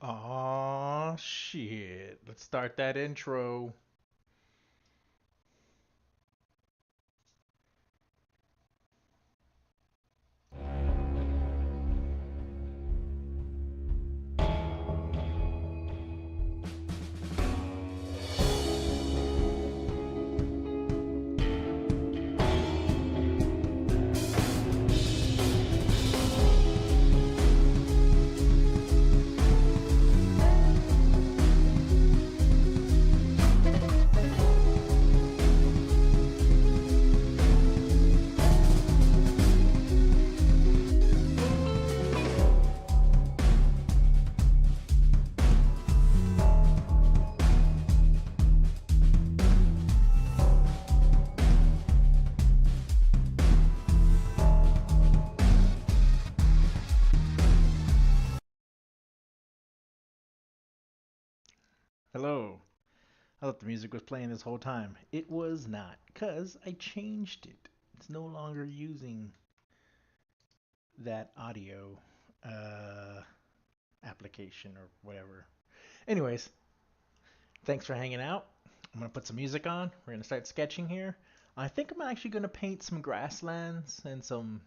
Aw, shit. Let's start that intro. Hello. I thought the music was playing this whole time. It was not, because I changed it. It's no longer using that audio uh, application or whatever. Anyways, thanks for hanging out. I'm going to put some music on. We're going to start sketching here. I think I'm actually going to paint some grasslands and some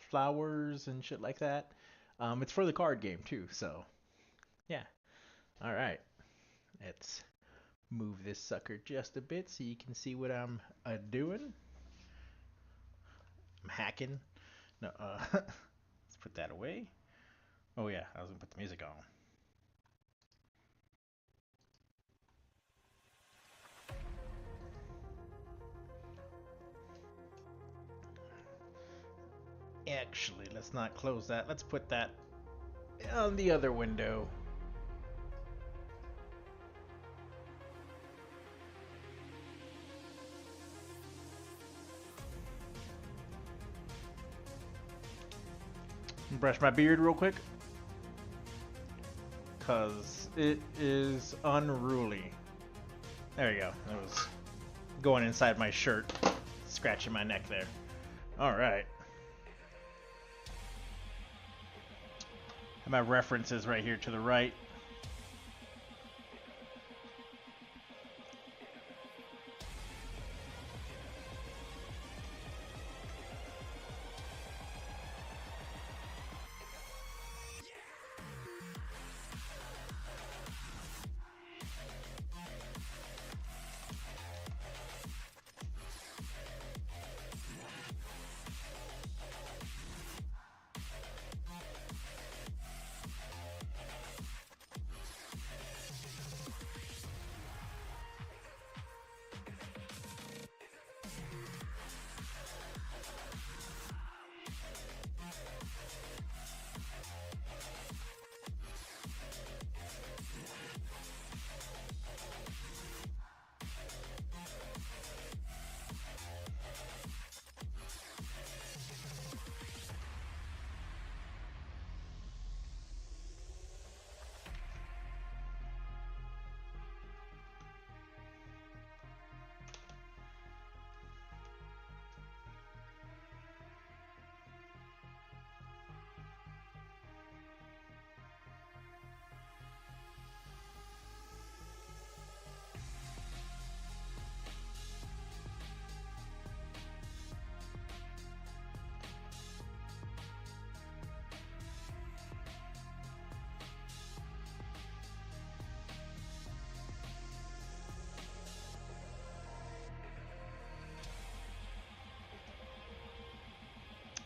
flowers and shit like that. It's for the card game too, so yeah. All right. Let's move this sucker just a bit so you can see what I'm doing. I'm hacking. No, let's put that away. Oh yeah, I was gonna put the music on. Actually, let's not close that. Let's put that on the other window. Brush my beard real quick, cause it is unruly. There you go. It was going inside my shirt, scratching my neck there. All right. My references right here to the right.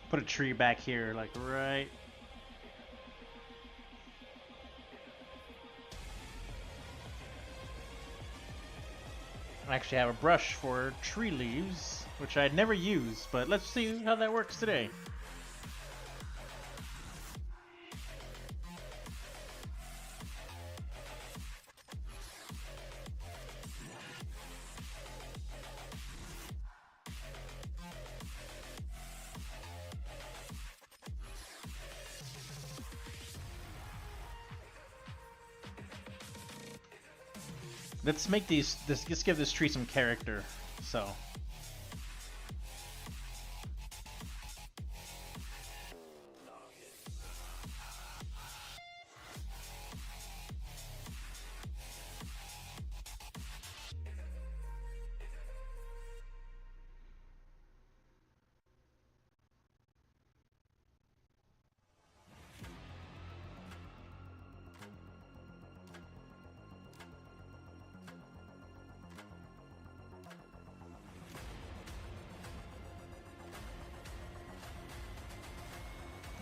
Put a tree back here, like right. I actually have a brush for tree leaves, which I'd never used, but let's see how that works today. Let's make let's give this tree some character. So,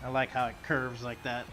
I like how it curves like that.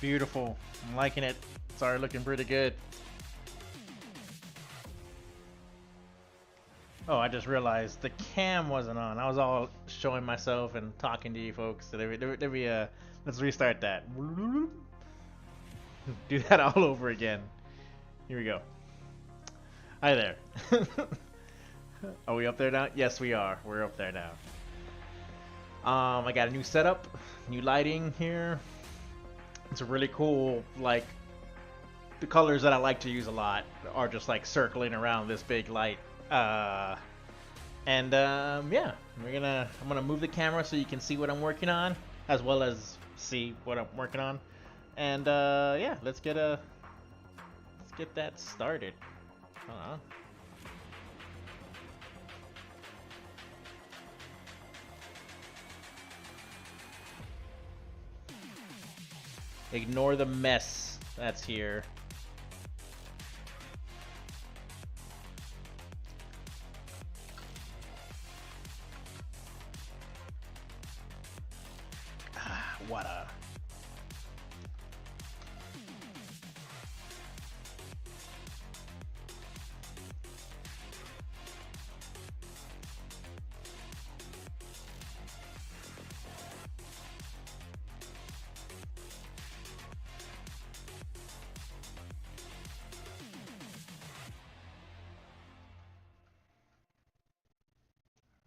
Beautiful. I'm liking it. It's already looking pretty good. Oh, I just realized the cam wasn't on. I was all showing myself and talking to you folks. So let's restart that. Do that all over again. Here we go. Hi there. Are we up there now? Yes, we are. We're up there now. I got a new setup, new lighting here. It's a really cool, like, the colors that I like to use a lot are just like circling around this big light. Yeah, I'm gonna move the camera so you can see what I'm working on, as well as see what I'm working on. And yeah, let's get that started. Hold on. Ignore the mess that's here. What a...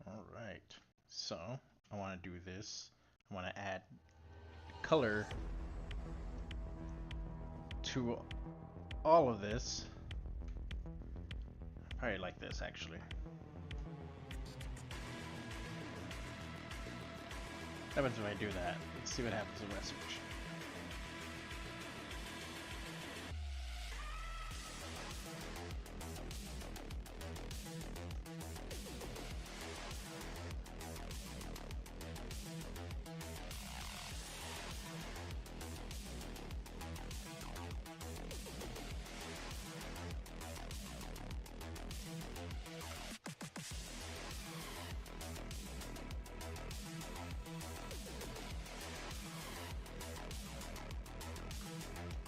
Alright, so I want to do this. I want to add color to all of this. Probably like this, actually. What happens if I do that? Let's see what happens when I switch.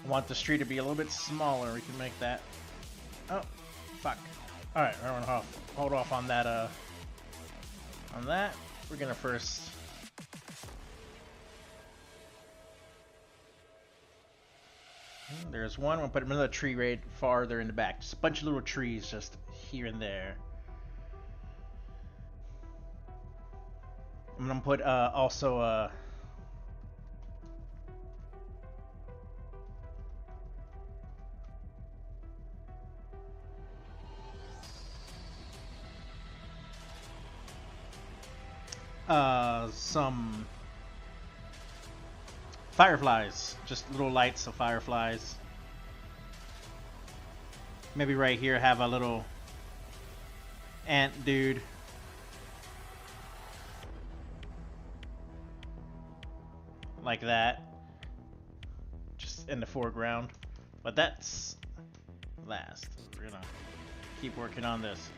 Want the street to be a little bit smaller. We can make that. Oh, fuck. All right, we're gonna hold off on that. On that, we're gonna first. There's one. We'll put another tree right farther in the back. Just a bunch of little trees just here and there. I'm gonna put also some fireflies, just little lights of fireflies. Maybe right here have a little ant dude. Like that. Just in the foreground. But that's last. We're gonna keep working on this.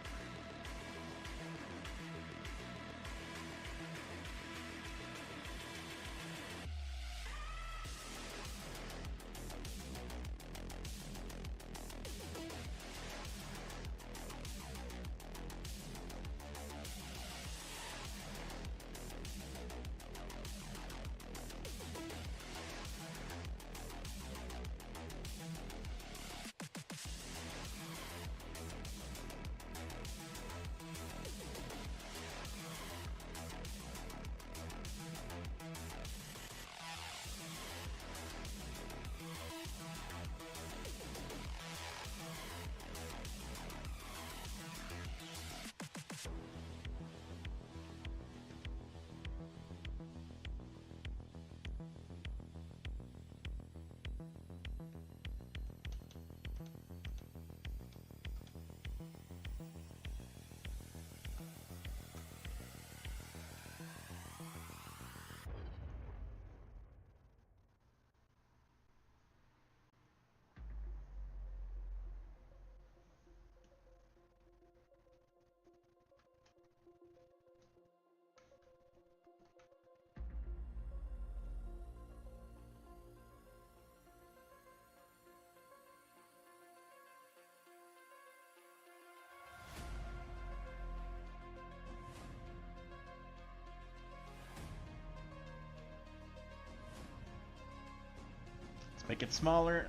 Make it smaller.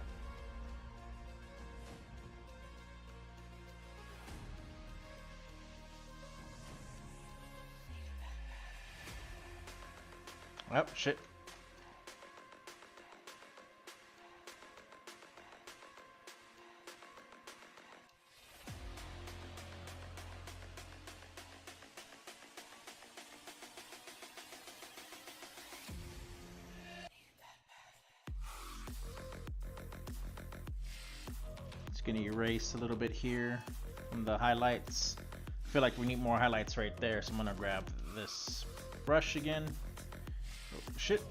Oh, shit. Just gonna erase a little bit here from the highlights. I feel like we need more highlights right there, so I'm gonna grab this brush again. Oh, shit.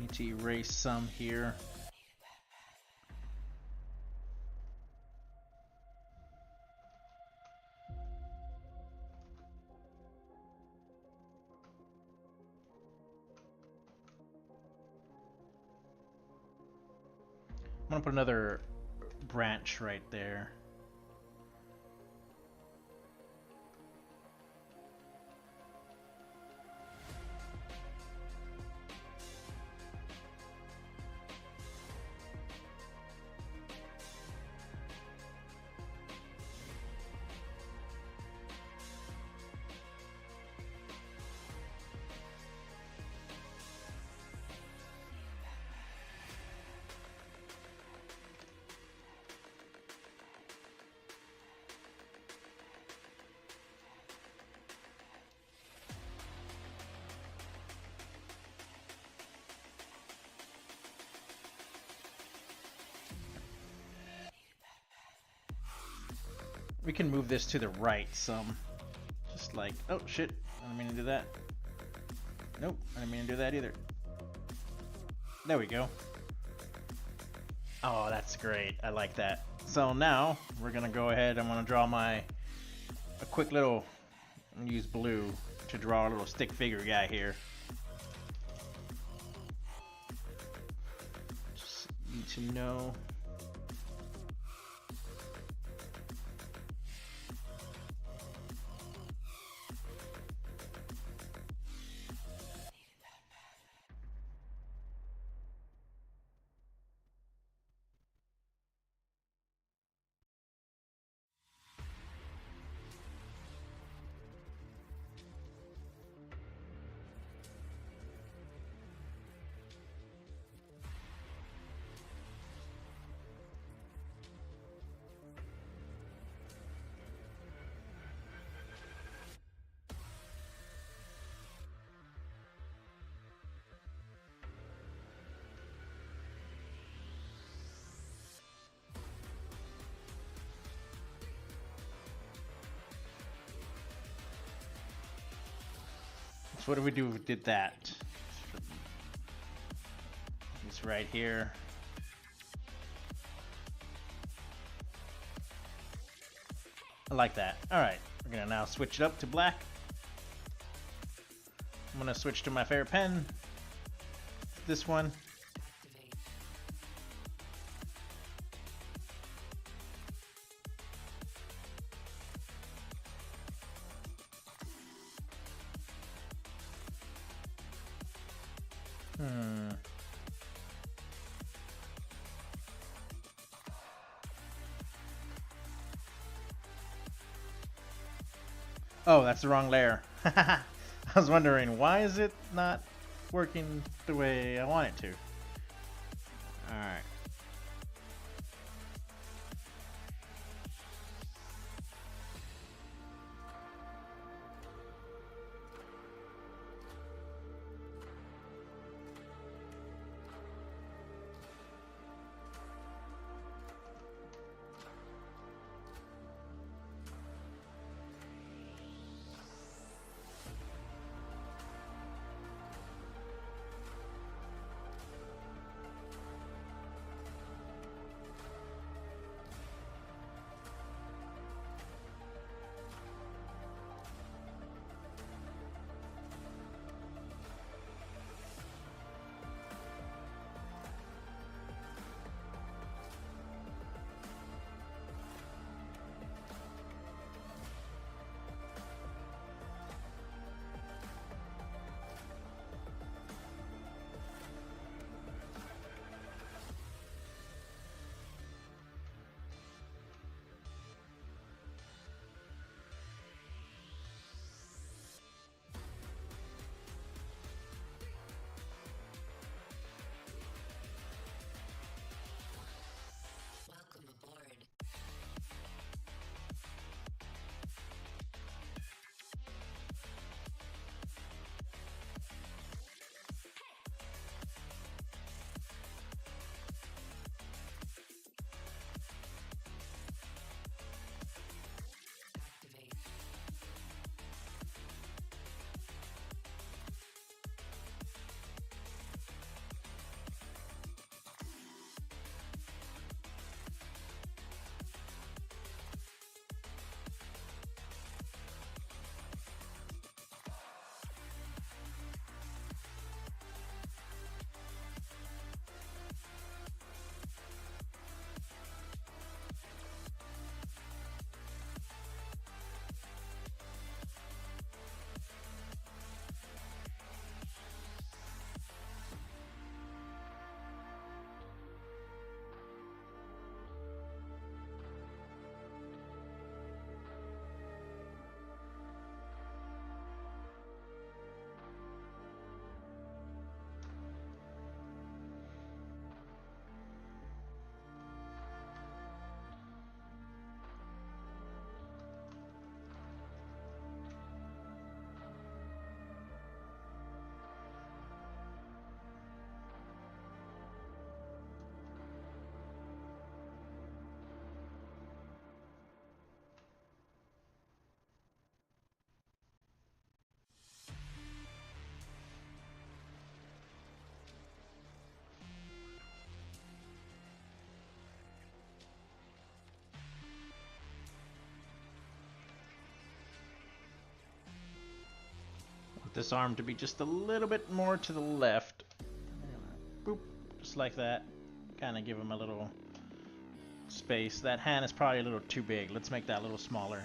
Need to erase some here. I'm gonna put another branch right there. We can move this to the right some. Just like, oh shit, I didn't mean to do that. Nope, I didn't mean to do that either. There we go. Oh, that's great. I like that. So now we're gonna go ahead. I'm gonna draw a quick little. I'm gonna use blue to draw a little stick figure guy here. Just need to know. So what do we do if we did that? It's right here. I like that. Alright, we're gonna now switch it up to black. I'm gonna switch to my favorite pen. This one. Oh, that's the wrong layer. I was wondering, why is it not working the way I want it to? Alright. this arm to be just a little bit more to the left. Boop, just like that. Kind of give him a little space. That hand is probably a little too big. Let's make that a little smaller.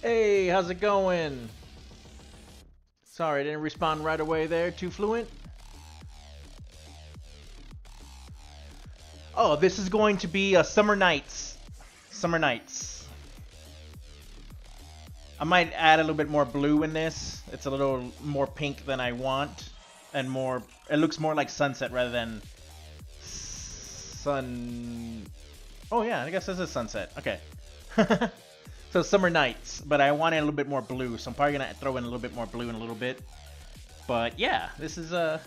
Hey, how's it going? Sorry, I didn't respond right away there. Too fluent? Oh, this is going to be Summer Nights. Summer Nights. I might add a little bit more blue in this. It's a little more pink than I want. And more... It looks more like sunset rather than... sun... Oh yeah, I guess this is sunset. Okay. So Summer Nights, but I want it a little bit more blue, so I'm probably gonna throw in a little bit more blue in a little bit. But yeah, this is I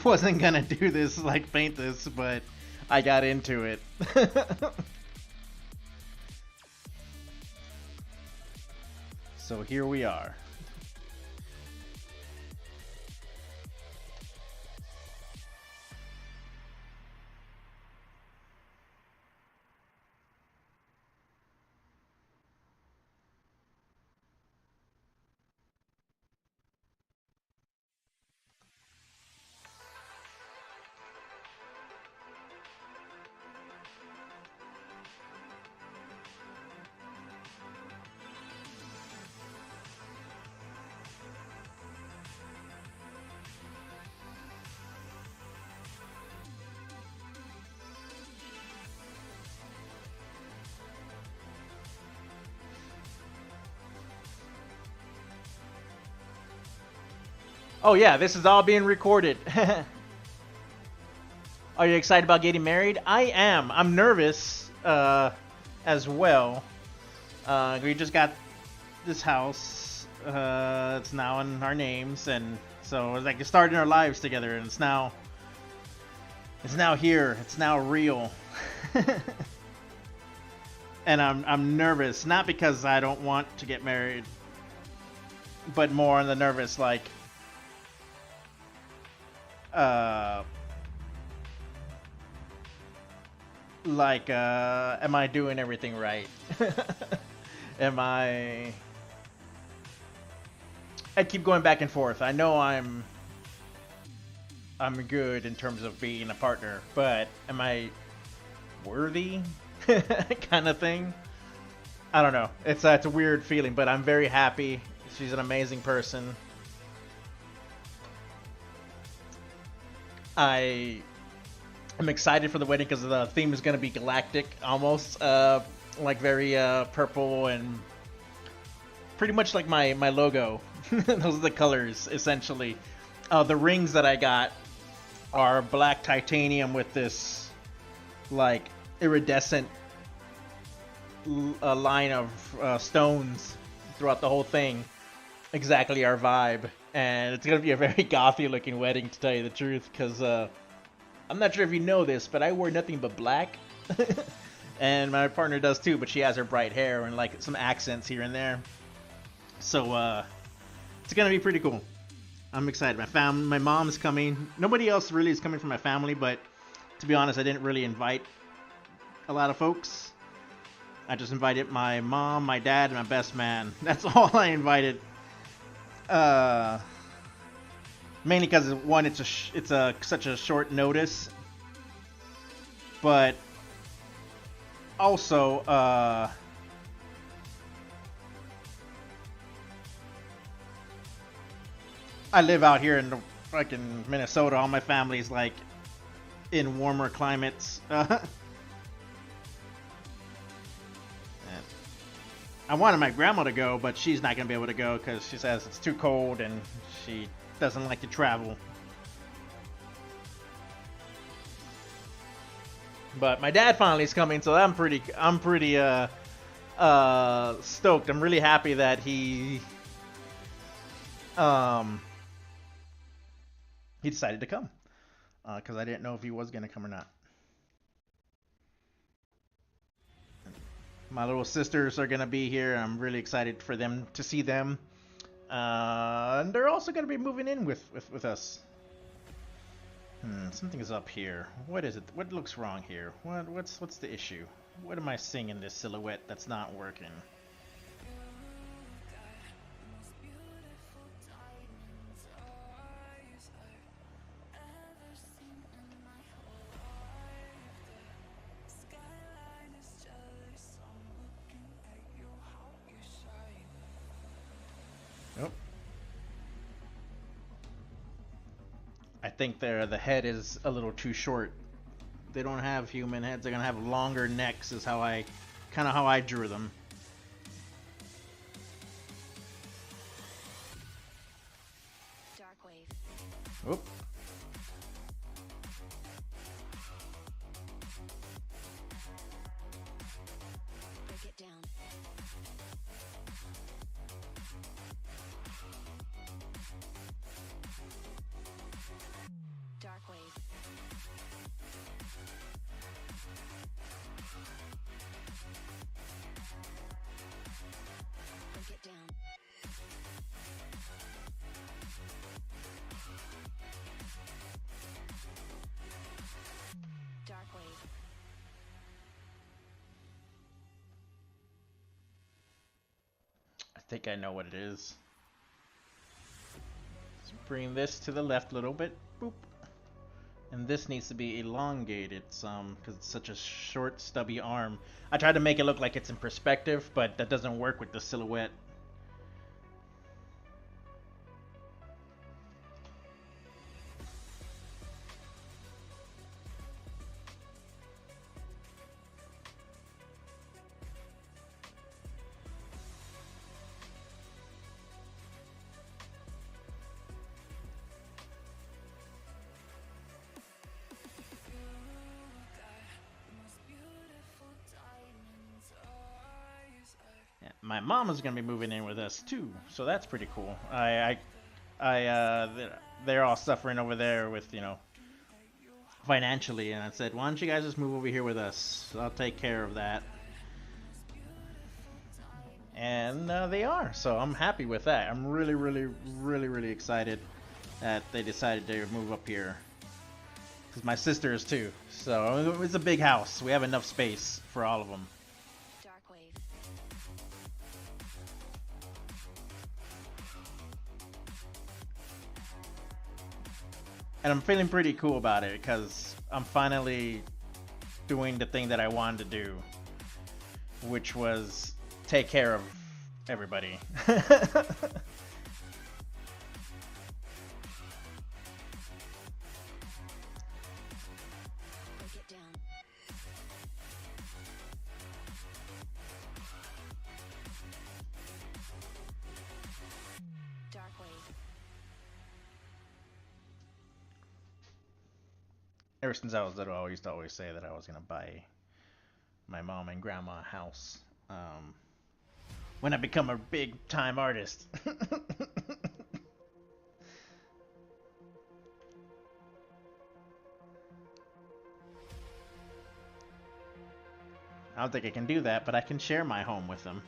wasn't gonna do this, like paint this, but I got into it. So here we are. Oh yeah, this is all being recorded. Are you excited about getting married? I am. I'm nervous as well. We just got this house. It's now in our names, and so it's like starting our lives together, and it's now here. It's now real. And I'm nervous, not because I don't want to get married, but more on the nervous like am I doing everything right? I keep going back and forth. I know I'm good in terms of being a partner, but am I worthy? Kind of thing. I don't know. It's a weird feeling, but I'm very happy. She's an amazing person. I'm excited for the wedding because the theme is going to be galactic, almost like very purple and pretty much like my logo. Those are the colors essentially. The rings that I got are black titanium with this like iridescent a line of stones throughout the whole thing. Exactly our vibe, and it's gonna be a very gothy looking wedding, to tell you the truth, because I'm not sure if you know this, but I wear nothing but black. And my partner does too, but she has her bright hair and like some accents here and there. So it's gonna be pretty cool. I'm excited. My mom's coming. Nobody else really is coming from my family, but to be honest, I didn't really invite a lot of folks. I just invited my mom, my dad, and my best man. That's all I invited. Uh, Mainly because one, it's a such a short notice, but also I live out here in the fucking Minnesota. All my family's like in warmer climates. I wanted my grandma to go, but she's not gonna be able to go because she says it's too cold and she doesn't like to travel. But my dad finally is coming, so I'm pretty stoked. I'm really happy that um he decided to come because I didn't know if he was gonna come or not. My little sisters are gonna be here. I'm really excited for them to see them. And they're also gonna be moving in with us. Something is up here. What is it? What looks wrong here? What's the issue? What am I seeing in this silhouette that's not working? Nope. I think the head is a little too short. They don't have human heads. They're gonna have longer necks. Is how I drew them. Oop. I think I know what it is. Let's bring this to the left a little bit. Boop. And this needs to be elongated some because it's such a short, stubby arm. I tried to make it look like it's in perspective, but that doesn't work with the silhouette. Yeah, my mom is gonna be moving in with us too, so that's pretty cool. They're all suffering over there with financially, and I said, why don't you guys just move over here with us? I'll take care of that. And they are, so I'm happy with that. I'm really, really, really, really excited that they decided to move up here. Because my sister is too, so it's a big house. We have enough space for all of them. And I'm feeling pretty cool about it because I'm finally doing the thing that I wanted to do, which was take care of everybody. Ever since I was little, I used to always say that I was gonna buy my mom and grandma a house. Um, when I become a big time artist. I don't think I can do that, but I can share my home with them.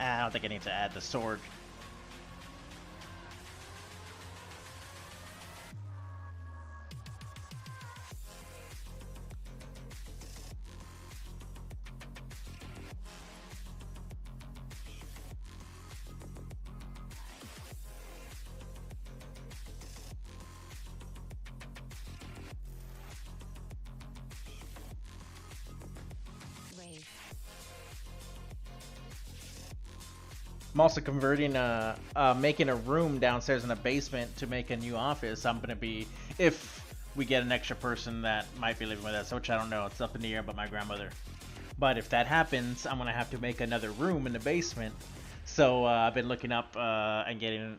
I don't think I need to add the sword. I'm also converting, making a room downstairs in the basement to make a new office. I'm gonna be, if we get an extra person that might be living with us, which I don't know, it's up in the air, but my grandmother. But if that happens, I'm gonna have to make another room in the basement. So I've been looking up and getting,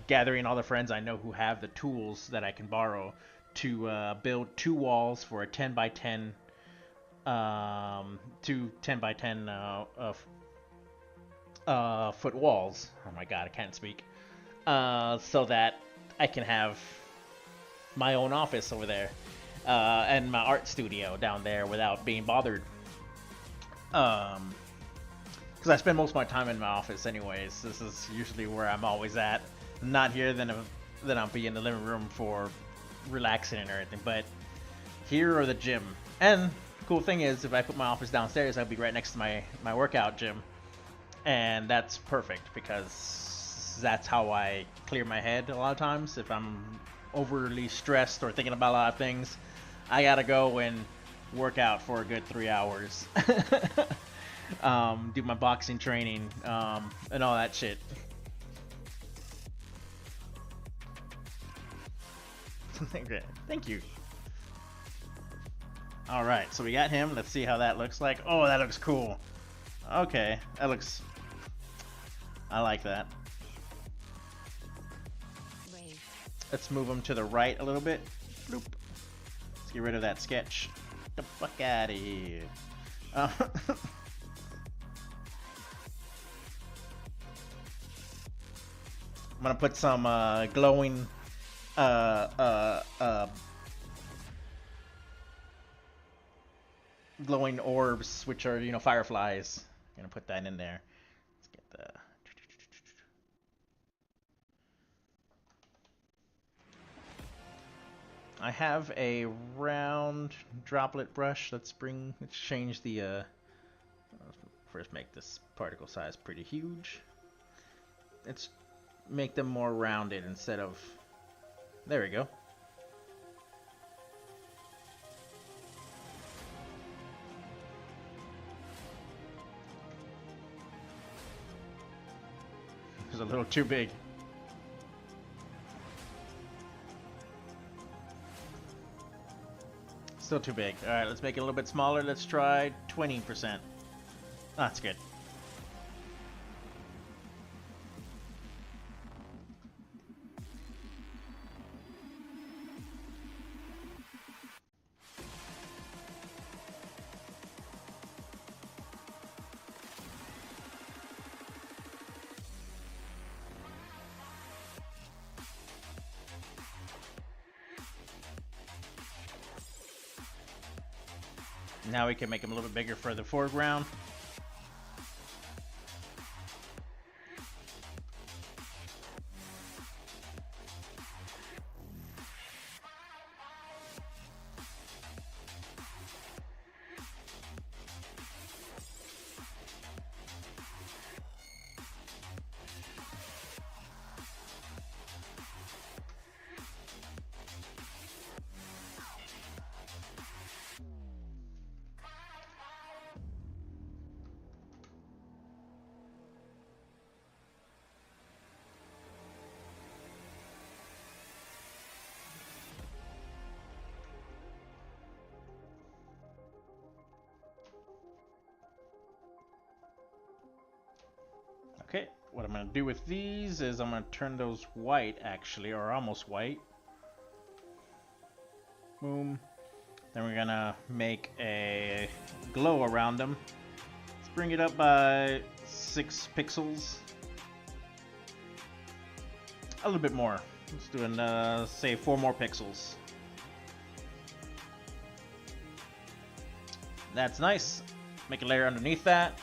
gathering all the friends I know who have the tools that I can borrow to build 2 walls for a 10 by 10, two 10 by 10 foot walls. Oh my god, I can't speak. So that I can have my own office over there, and my art studio down there without being bothered. Because I spend most of my time in my office anyways. This is usually where I'm always at. I'm not here, then I'll be in the living room for relaxing and everything. But here or the gym. And the cool thing is, if I put my office downstairs, I'll be right next to my workout gym. And that's perfect because that's how I clear my head a lot of times. If I'm overly stressed or thinking about a lot of things, I gotta go and work out for a good 3 hours. Do my boxing training, and all that shit. Thank you. Alright, so we got him. Let's see how that looks like. Oh, that looks cool. Okay, that looks... I like that. Let's move him to the right a little bit. Bloop. Let's get rid of that sketch. Get the fuck out of here. I'm gonna put some glowing glowing orbs, which are, you know, fireflies. I'm gonna put that in there. Let's get the... I have a round droplet brush. Let's change the, first make this particle size pretty huge. Let's make them more rounded instead of, there we go. It's a little too big. Still too big. Alright, let's make it a little bit smaller. Let's try 20%. That's good. Now we can make them a little bit bigger for the foreground. what I'm gonna do with these is I'm gonna turn those white, actually, or almost white. Boom. Then we're gonna make a glow around them. Let's bring it up by 6 pixels. A little bit more. Let's do say 4 more pixels. That's nice. Make a layer underneath that.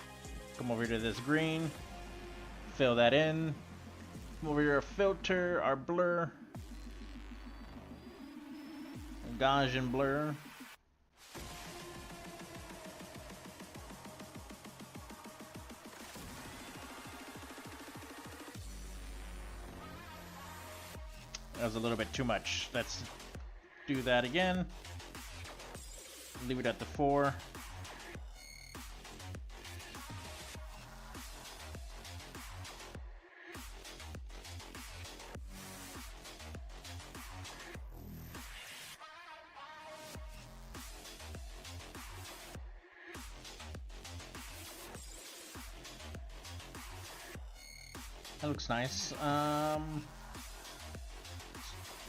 Come over to this green. Fill that in. Come over here, filter, our blur. Gaussian blur. That was a little bit too much. Let's do that again. Leave it at the 4. That looks nice.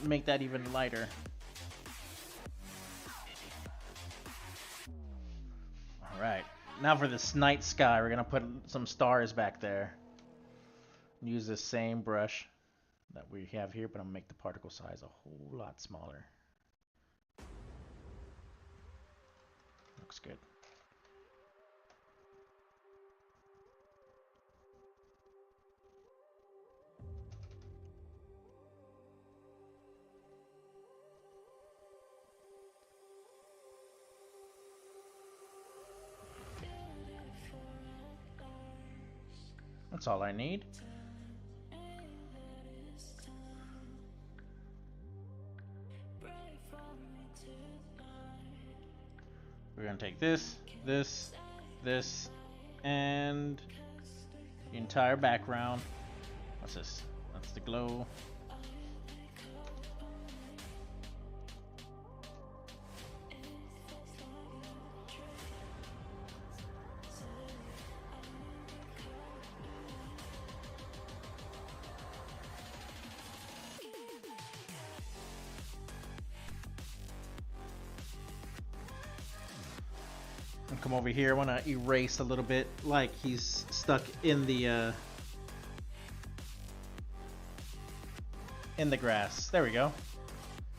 Make that even lighter. Alright, now for this night sky, we're gonna put some stars back there. Use the same brush that we have here, but I'm gonna make the particle size a whole lot smaller. Looks good. That's all I need. We're gonna take this, and the entire background. What's this? That's the glow. Come over here. I want to erase a little bit, like he's stuck in the grass. There we go.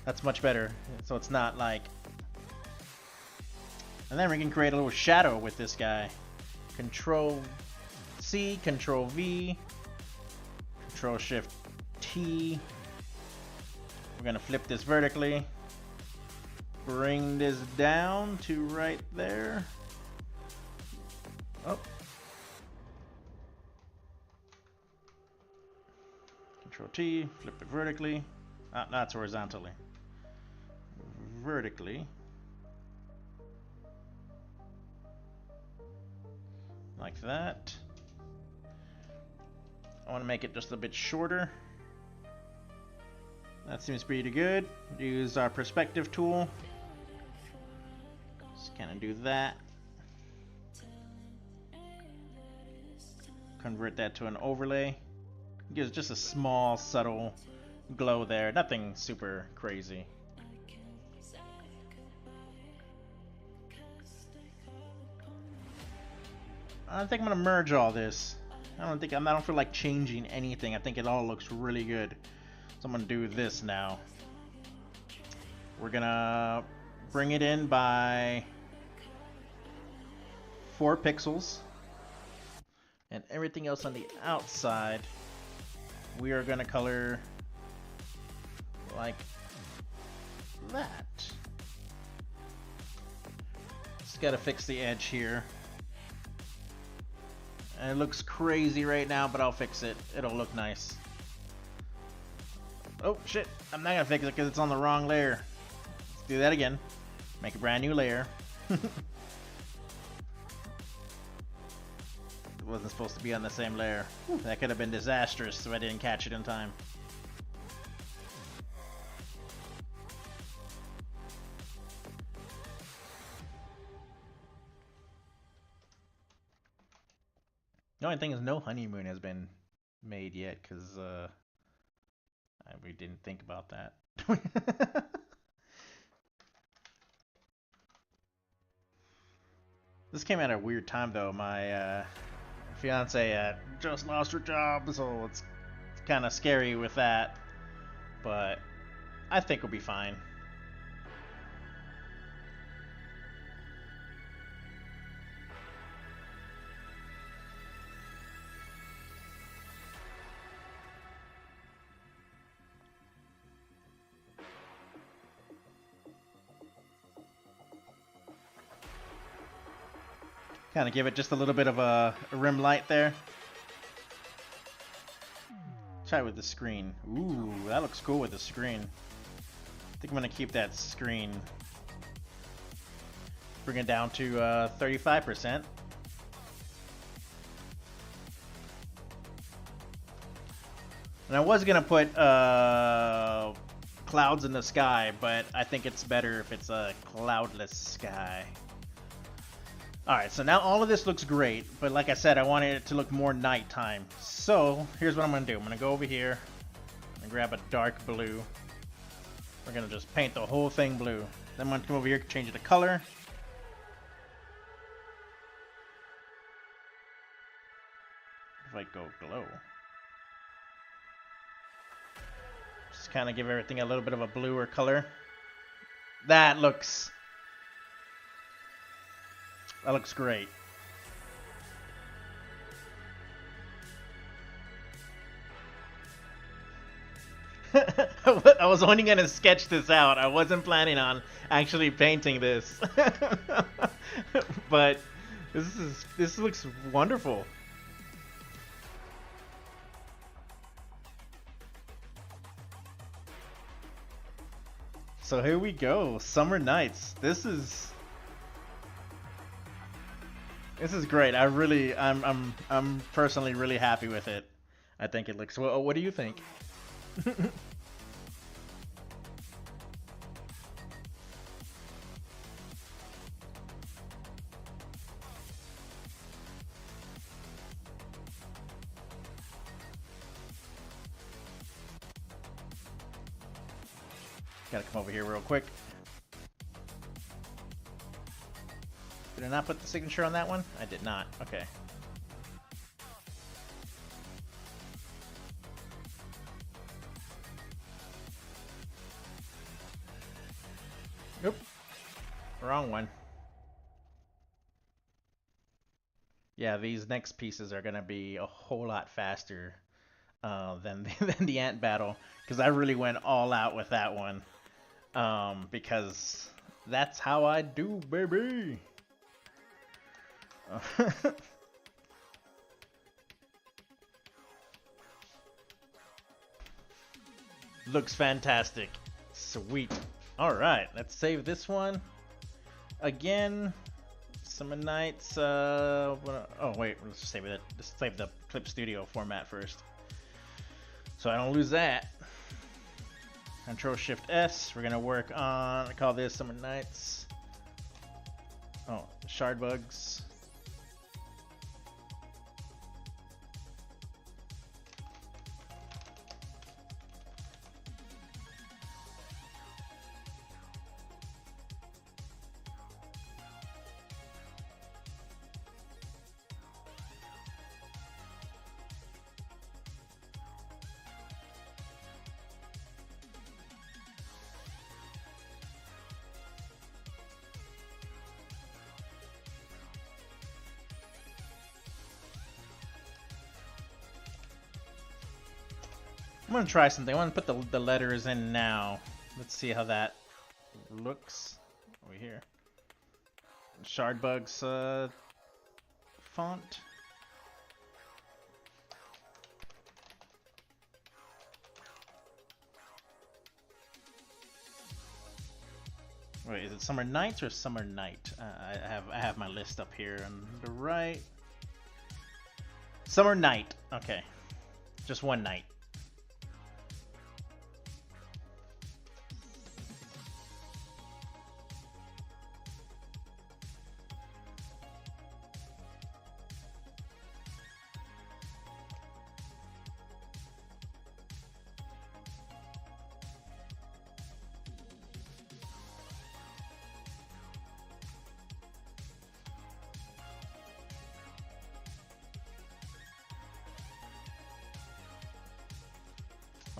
That's much better. So it's not like. And then we can create a little shadow with this guy. Control C, Control V, Control Shift T. We're gonna flip this vertically. Bring this down to right there. Oh. Control T, flip it vertically. That's horizontally. Vertically. Like that. I want to make it just a bit shorter. That seems pretty good. Use our perspective tool. Just kind of do that. Convert that to an overlay. Gives just a small, subtle glow there. Nothing super crazy. I think I'm gonna merge all this. I don't feel like changing anything. I think it all looks really good. So I'm gonna do this now. We're gonna bring it in by 4 pixels. And everything else on the outside, we are gonna color like that. Just gotta fix the edge here. And it looks crazy right now, but I'll fix it. It'll look nice. Oh shit, I'm not gonna fix it because it's on the wrong layer. Let's do that again. Make a brand new layer. It wasn't supposed to be on the same layer. That could have been disastrous if I didn't catch it in time. The only thing is no honeymoon has been made yet because we didn't think about that. This came at a weird time though. My fiance just lost her job, so it's kind of scary with that. But I think we'll be fine. Kind of give it just a little bit of a rim light there. Try with the screen. Ooh, that looks cool with the screen. I think I'm gonna keep that screen. Bring it down to 35%. And I was gonna put clouds in the sky, but I think it's better if it's a cloudless sky. Alright, so now all of this looks great, but like I said, I wanted it to look more nighttime. So, here's what I'm going to do. I'm going to go over here and grab a dark blue. We're going to just paint the whole thing blue. Then I'm going to come over here and change the color. If I go glow. Just kind of give everything a little bit of a bluer color. That looks great. I was only going to sketch this out. I wasn't planning on actually painting this. But this looks wonderful. So here we go. Summer Nights. This is great. I'm personally really happy with it. I think it looks well. What do you think? Gotta come over here real quick. Did I not put the signature on that one? I did not. Okay. Nope. Wrong one. Yeah, these next pieces are gonna be a whole lot faster than the ant battle, because I really went all out with that one. Because that's how I do, baby. Looks fantastic. Sweet. Alright, let's save this one. Again, Summer Nights. Oh, wait, let's just save it. Let's save the Clip Studio format first, so I don't lose that. Control Shift S. We're gonna work on, I call this Summer Nights. Oh, shard bugs. I'm gonna try something. I want to put the letters in now. Let's see how that looks over here. Shardbugs font. Wait, is it Summer Nights or Summer Night? I have my list up here on the right. Summer Night. Okay, just one night.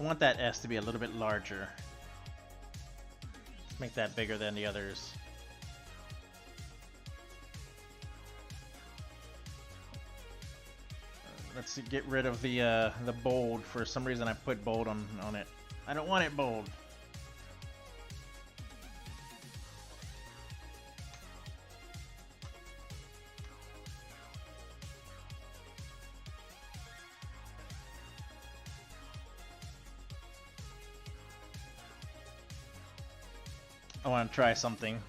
want that S to be a little bit larger. Let's make that bigger than the others. Let's get rid of the bold. For some reason I put bold on it. I don't want it bold. I want to try something.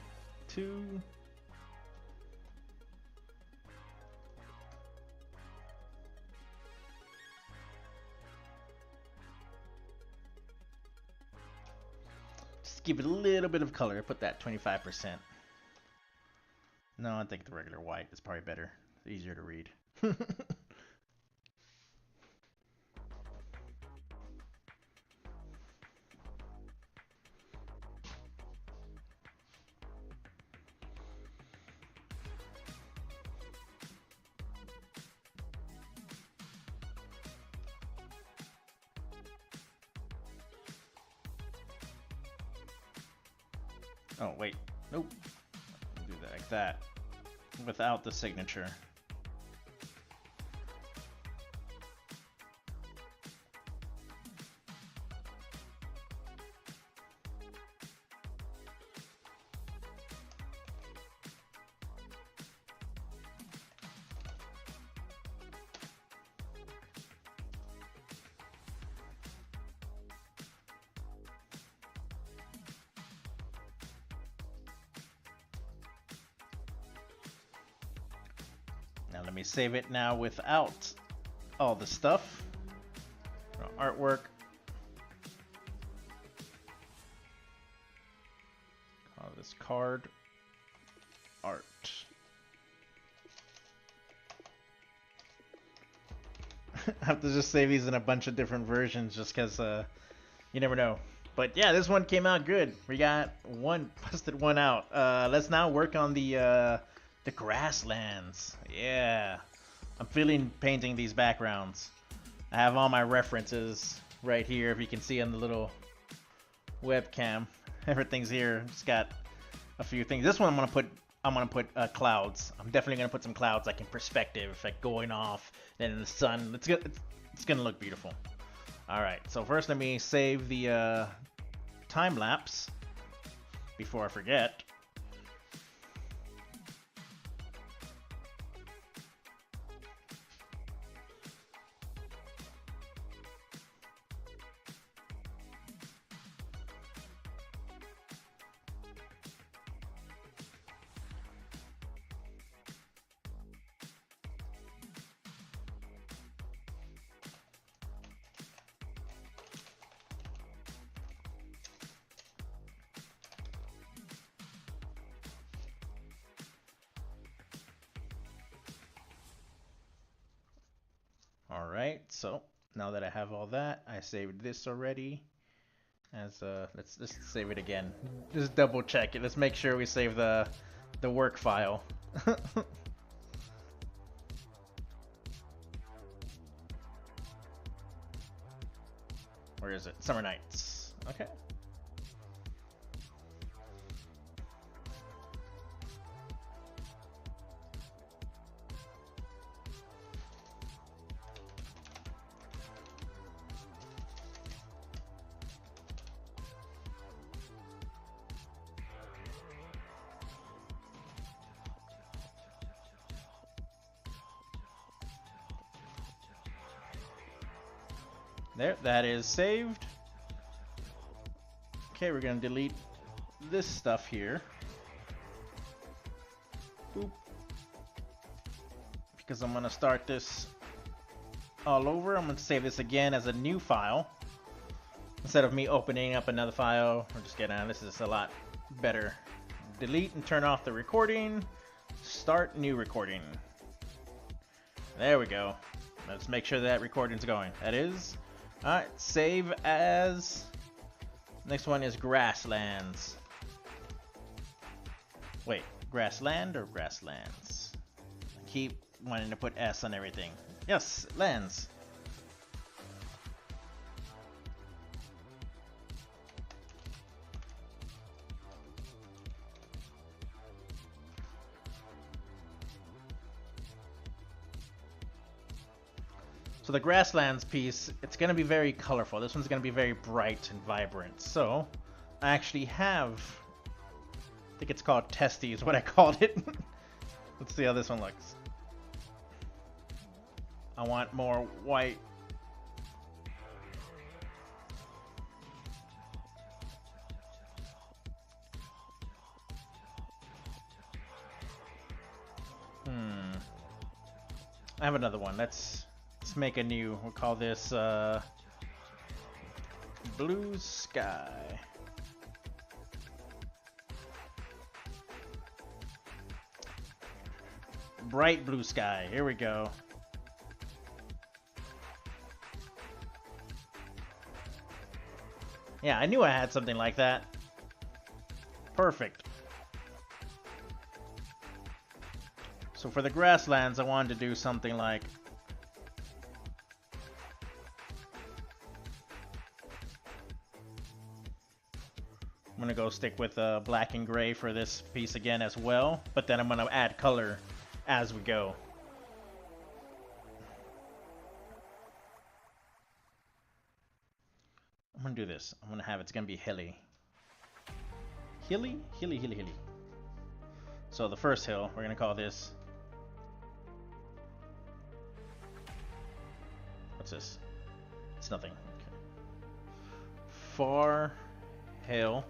Just give it a little bit of color. Put that 25%. No, I think the regular white is probably better. It's easier to read. Oh, wait. Nope. Do that like that. Without the signature. Now let me save it now without all the stuff. Artwork. Call this card art. I have to just save these in a bunch of different versions just because you never know. But yeah, this one came out good. We got busted one out. Let's now work on the grasslands. Yeah, I'm feeling painting these backgrounds. I have all my references right here. If you can see on the little webcam, everything's here. Just got a few things. This one I'm gonna put clouds. I'm definitely gonna put some clouds like in perspective, like going off, then in the sun. It's gonna look beautiful. All right. So first, let me save the time lapse before I forget. Alright, so now that I have all that, I saved this already. As let's just save it again. Just double check it. Let's make sure we save the work file. Where is it? Summer Nights. Okay. There, that is saved. Okay, we're gonna delete this stuff here. Boop. Because I'm gonna start this all over. I'm gonna save this again as a new file. Instead of me opening up another file, or just getting out. This is a lot better. Delete and turn off the recording. Start new recording. There we go. Let's make sure that recording's going. That is. Alright, save as. Next one is Grasslands. Wait, Grassland or Grasslands? I keep wanting to put S on everything. Yes, lands. So the grasslands piece, it's going to be very colorful. This one's going to be very bright and vibrant. So I actually have, I think it's called Testy is what I called it. Let's see how this one looks. I want more white. I have another one. Let's make a new. We'll call this Blue Sky. Bright blue sky. Here we go. Yeah, I knew I had something like that. Perfect. So for the grasslands, I wanted to do something like I'm gonna go stick with black and gray for this piece again as well, but then I'm gonna add color as we go. I'm gonna do this. I'm gonna have it's gonna be hilly. Hilly. So the first hill, we're gonna call this. What's this? It's nothing. Okay. Far hill.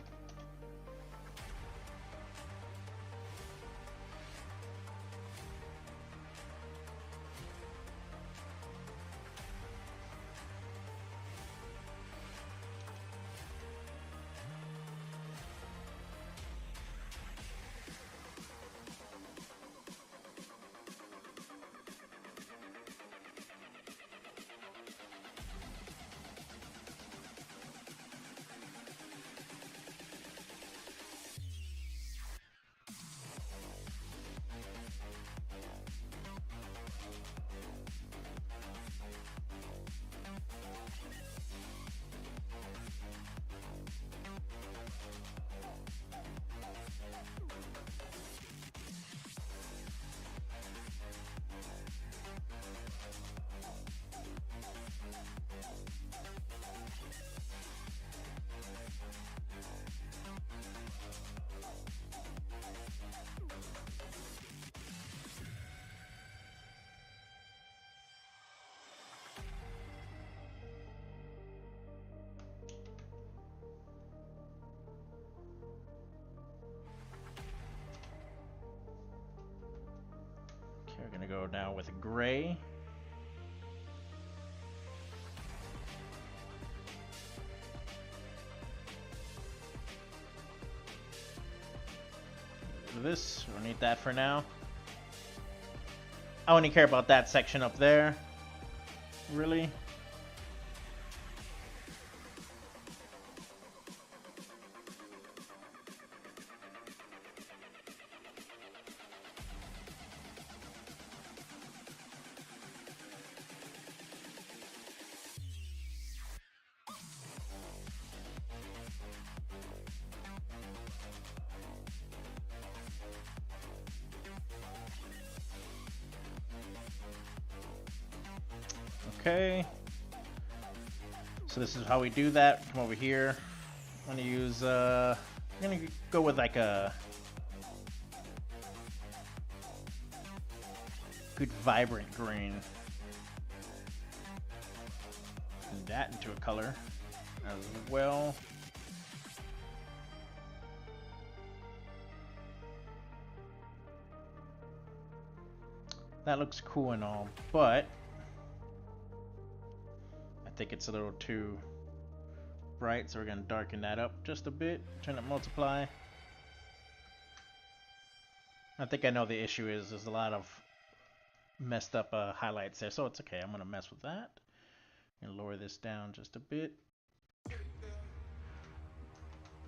We're gonna go now with gray. This, we don't need that for now. I only care about that section up there. Really? Okay, so this is how we do that. Come over here. I'm gonna use I'm gonna go with like a good vibrant green. Turn that into a color as well. That looks cool and all, but I think it's a little too bright, so we're going to darken that up just a bit, turn it multiply. I think I know the issue is there's a lot of messed up highlights there, so it's okay. I'm going to mess with that and lower this down just a bit.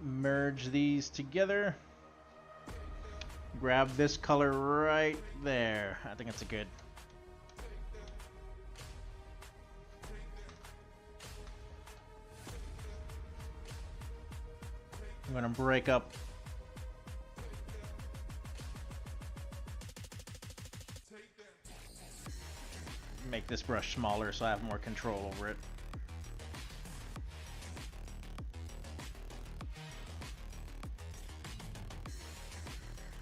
Merge these together. Grab this color right there. I think it's a good. I'm gonna break up make this brush smaller so I have more control over it.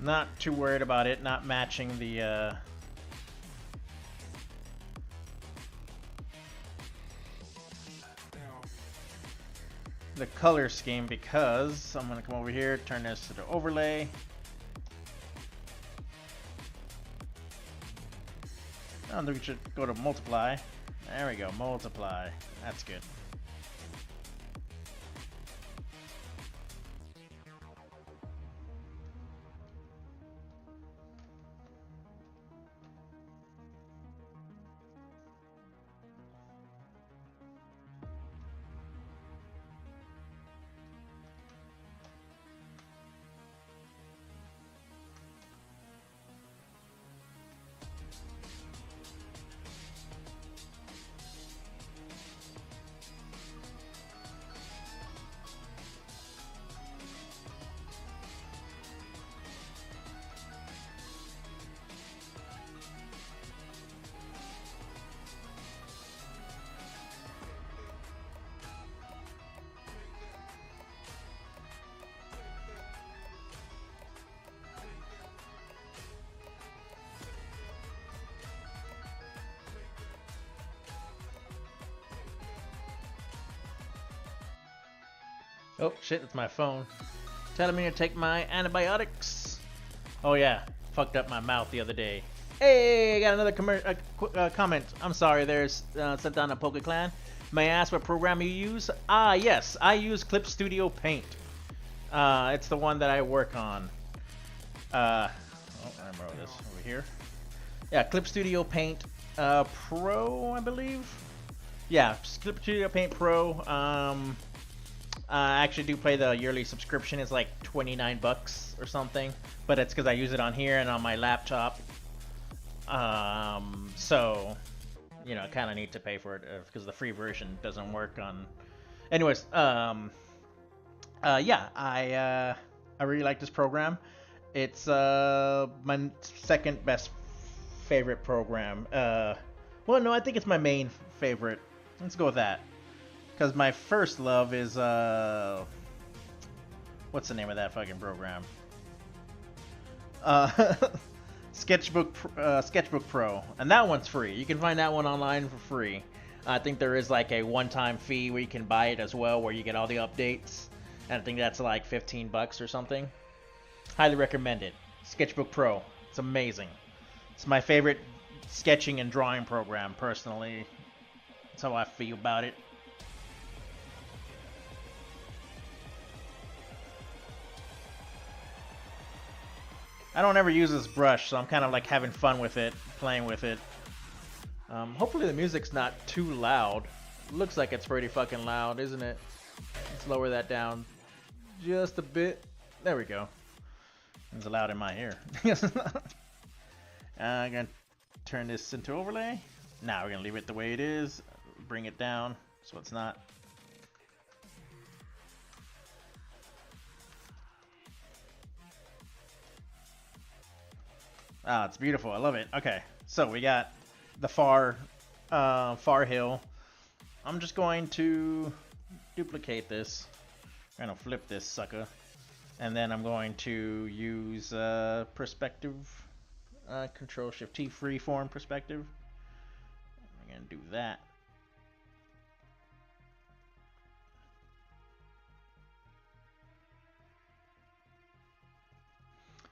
Not too worried about it not matching the color scheme, because I'm going to come over here, turn this to the overlay. I think we should go to multiply. There we go, multiply. That's good. Oh shit, it's my phone telling me to take my antibiotics. Oh yeah, fucked up my mouth the other day. Hey, I got another comment. I'm sorry, there's sent down a Poke Clan. May I ask what program you use? Yes, I use Clip Studio Paint. It's the one that I work on. I remember this over here. Yeah, Clip Studio Paint Pro, I believe. Yeah, Clip Studio Paint Pro. I actually do pay the yearly subscription. It's like 29 bucks or something, but it's because I use it on here and on my laptop. So, you know, I kind of need to pay for it because the free version doesn't work on. Anyways, yeah, I really like this program. It's my second best favorite program. Well, no, I think it's my main favorite. Let's go with that. Because my first love is, what's the name of that fucking program? Sketchbook Pro. And that one's free. You can find that one online for free. I think there is like a one-time fee where you can buy it as well, where you get all the updates. And I think that's like 15 bucks or something. Highly recommend it. Sketchbook Pro. It's amazing. It's my favorite sketching and drawing program, personally. That's how I feel about it. I don't ever use this brush, so I'm kind of like having fun with it, playing with it. Hopefully the music's not too loud. Looks like it's pretty fucking loud, isn't it? Let's lower that down just a bit. There we go. It's loud in my ear. I'm gonna turn this into overlay. Now we're gonna leave it the way it is. Bring it down so it's not. Ah, it's beautiful. I love it. Okay, so we got the far hill. I'm just going to duplicate this. I'm gonna flip this sucker, and then I'm going to use perspective, Control Shift T, freeform perspective. I'm gonna do that.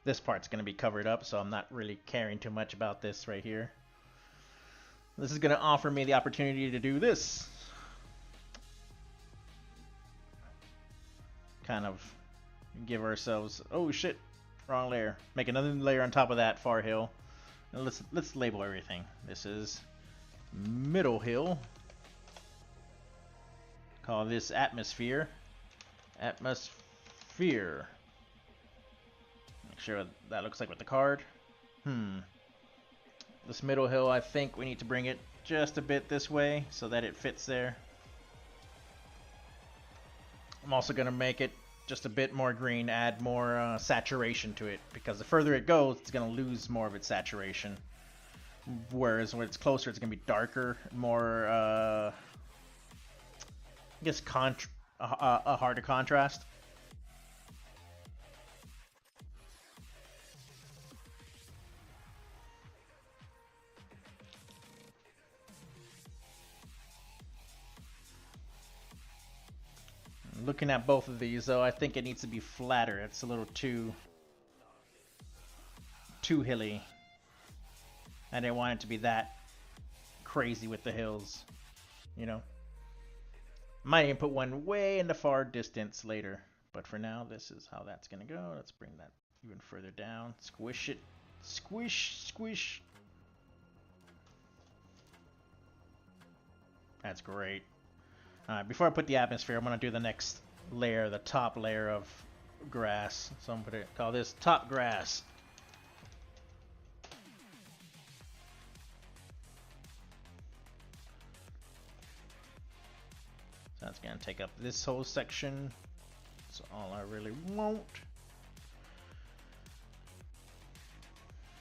This part's going to be covered up, so I'm not really caring too much about this right here. This is going to offer me the opportunity to do this. Kind of give ourselves... Oh shit, wrong layer. Make another layer on top of that far hill. And let's label everything. This is middle hill. Call this atmosphere. Atmosphere. Make sure what that looks like with the card. This middle hill, I think we need to bring it just a bit this way so that it fits there. I'm also going to make it just a bit more green, add more saturation to it, because the further it goes, it's going to lose more of its saturation. Whereas when it's closer, it's gonna be darker, more, I guess, a harder contrast. Looking at both of these, though, I think it needs to be flatter. It's a little too hilly. I didn't want it to be that crazy with the hills, you know. Might even put one way in the far distance later, but for now, this is how that's gonna go. Let's bring that even further down. Squish it. Squish, squish. That's great. Alright, before I put the atmosphere, I'm gonna do the next layer, the top layer of grass. So I'm gonna call this top grass. So that's gonna take up this whole section. That's all I really want.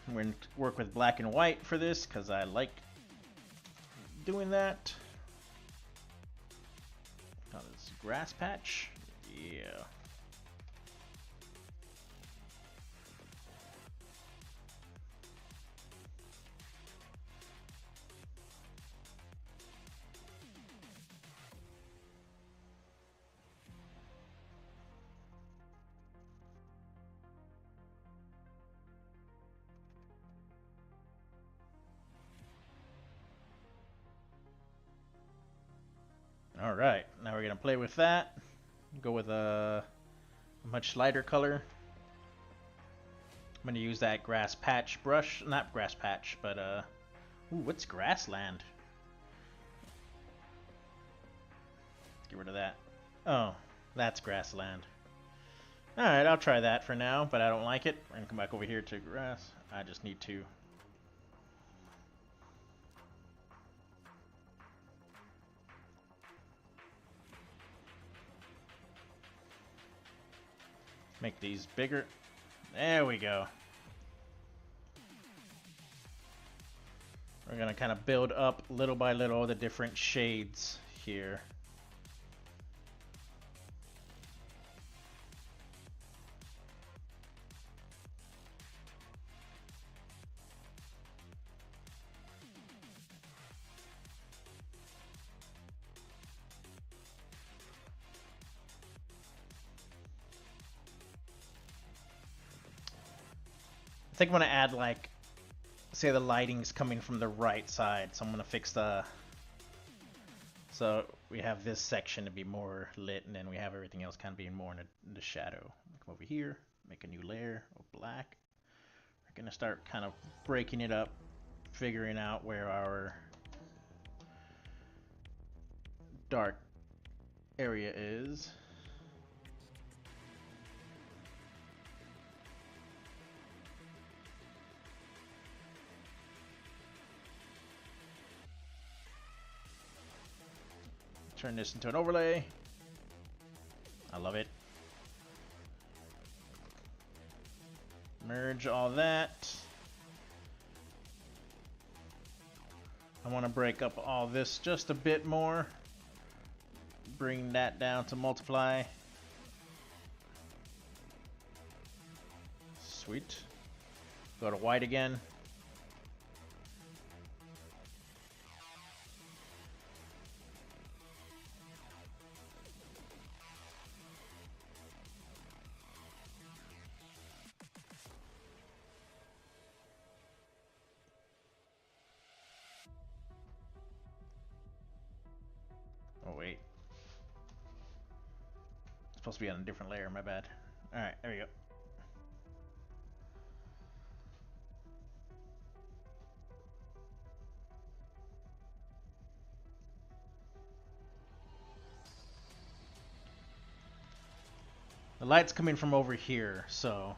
I'm gonna work with black and white for this because I like doing that. Oh, this grass patch. Yeah. All right, now we're gonna play with that. Go with a much lighter color. I'm gonna use that grass patch brush, not grass patch, but ooh, what's grassland? Let's get rid of that. Oh, that's grassland. All right, I'll try that for now, but I don't like it. We're gonna come back over here to grass. I just need to make these bigger. There we go. We're gonna kind of build up little by little the different shades here. I think I'm gonna add, like, say the lighting's coming from the right side, so I'm gonna fix the, so we have this section to be more lit, and then we have everything else kind of being more in the shadow. Come over here, make a new layer of black. We're gonna start kind of breaking it up, figuring out where our dark area is. Turn this into an overlay. I love it. Merge all that. I want to break up all this just a bit more. Bring that down to multiply. Sweet. Go to white again. Oh wait. It's supposed to be on a different layer, my bad. Alright, there we go. The light's coming from over here, so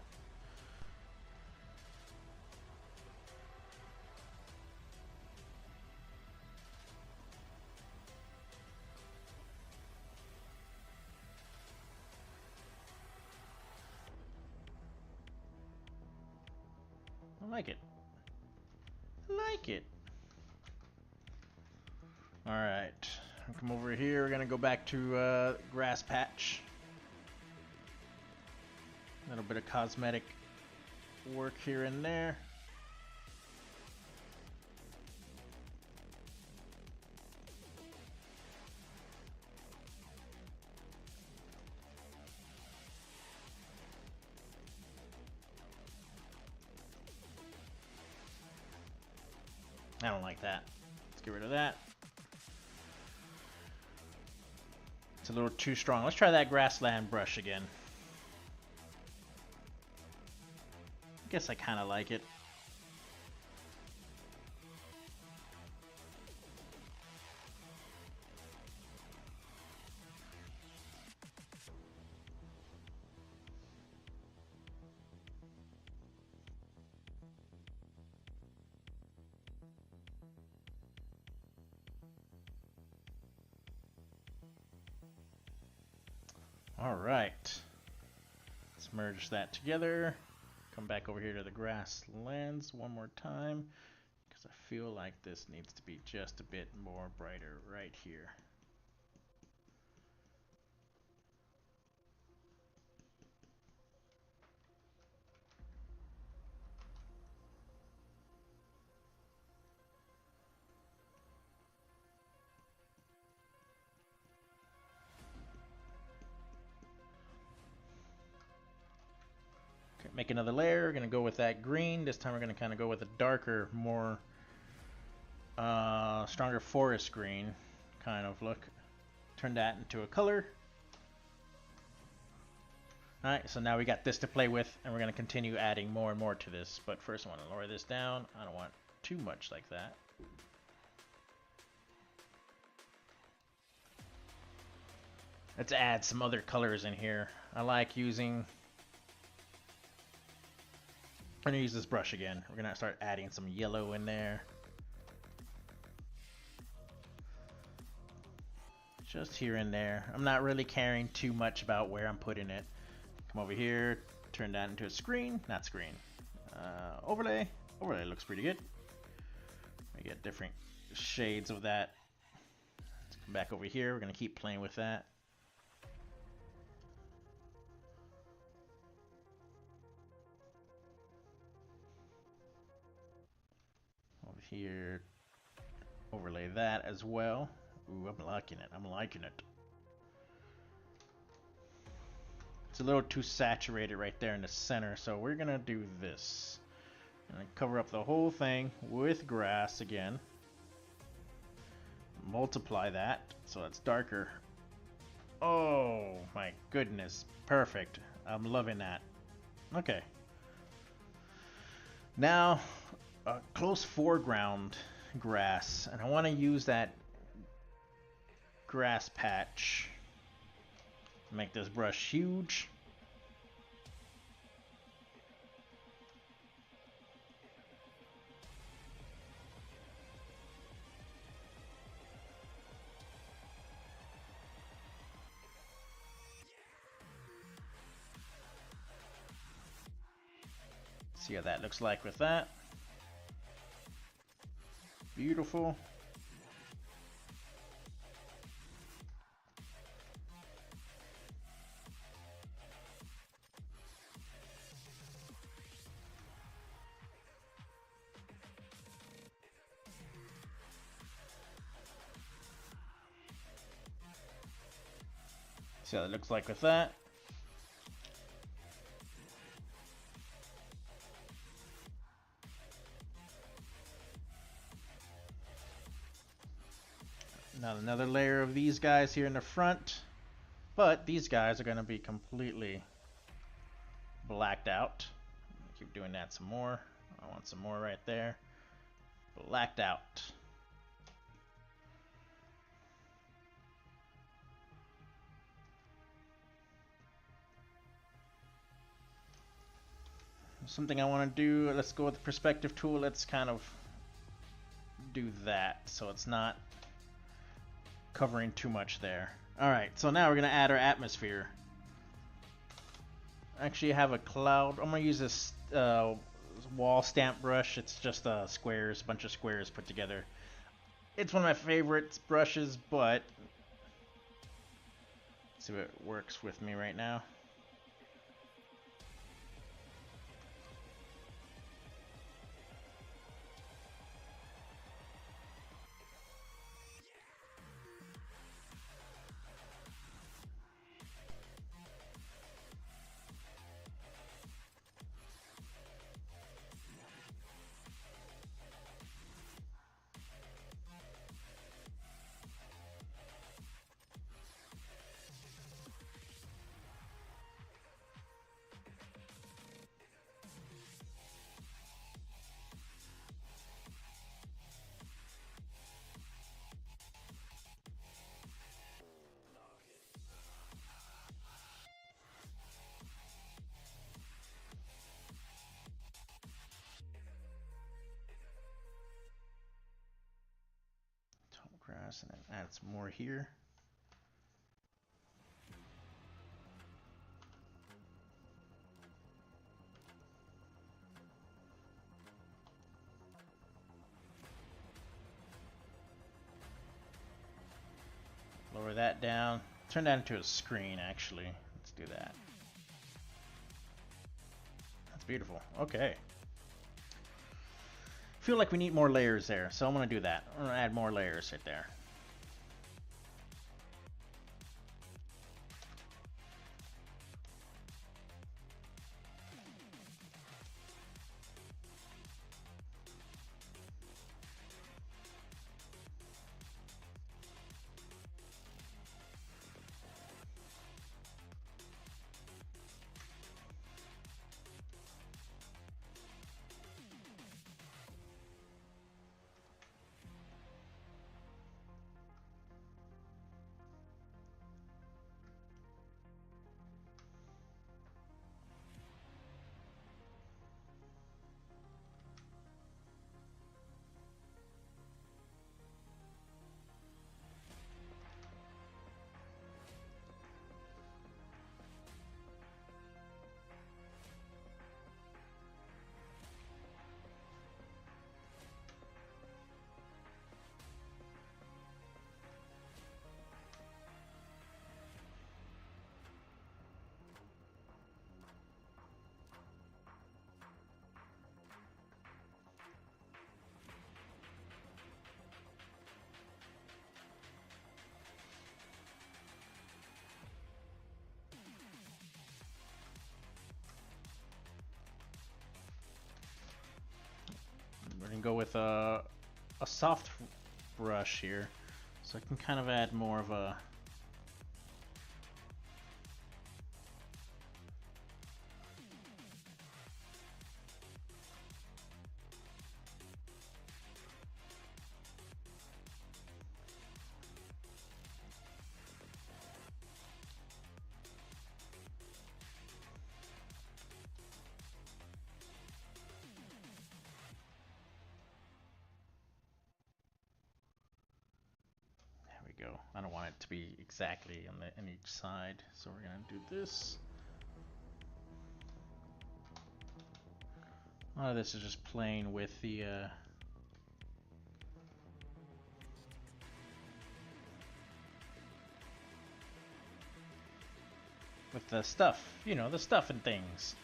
I like it. I like it. Alright, come over here. We're gonna go back to grass patch. A little bit of cosmetic work here and there. I don't like that. Let's get rid of that. It's a little too strong. Let's try that grassland brush again. I guess I kind of like it. Alright, let's merge that together. Come back over here to the grasslands one more time, because I feel like this needs to be just a bit more brighter right here. Make another layer. We're going to go with that green. This time we're going to kind of go with a darker, more stronger forest green kind of look. Turn that into a color. Alright, so now we got this to play with, and we're going to continue adding more and more to this. But first I want to lower this down. I don't want too much like that. Let's add some other colors in here. I like using... We're going to use this brush again. We're going to start adding some yellow in there. Just here and there. I'm not really caring too much about where I'm putting it. Come over here, turn that into a screen. Not screen. Overlay. Overlay looks pretty good. We get different shades of that. Let's come back over here. We're going to keep playing with that. Here, overlay that as well. Ooh, I'm liking it. I'm liking it. It's a little too saturated right there in the center, so we're gonna do this. I'm gonna cover up the whole thing with grass again. Multiply that so it's darker. Oh my goodness, perfect. I'm loving that. Okay. Now, a close foreground grass, and I want to use that grass patch. Make this brush huge. See how that looks like with that. Beautiful. See how it looks like with that. Now another layer of these guys here in the front, but these guys are going to be completely blacked out. Keep doing that some more. I want some more right there. Blacked out. Something I want to do, let's go with the perspective tool. Let's kind of do that so it's not covering too much there. Alright, so now we're going to add our atmosphere. Actually, I have a cloud. I'm going to use this wall stamp brush. It's just squares, a bunch of squares put together. It's one of my favorite brushes, but let's see what works with me right now. Tall grass, and then add some more here. Lower that down. Turn that into a screen, actually. Let's do that. That's beautiful. Okay. Feel like we need more layers there, so I'm going to do that. I'm going to add more layers right there. We're going to go with a soft brush here, so I can kind of add more of a go. I don't want it to be exactly on each side, so we're gonna do this. A lot of this is just playing with the stuff, you know, the stuff and things.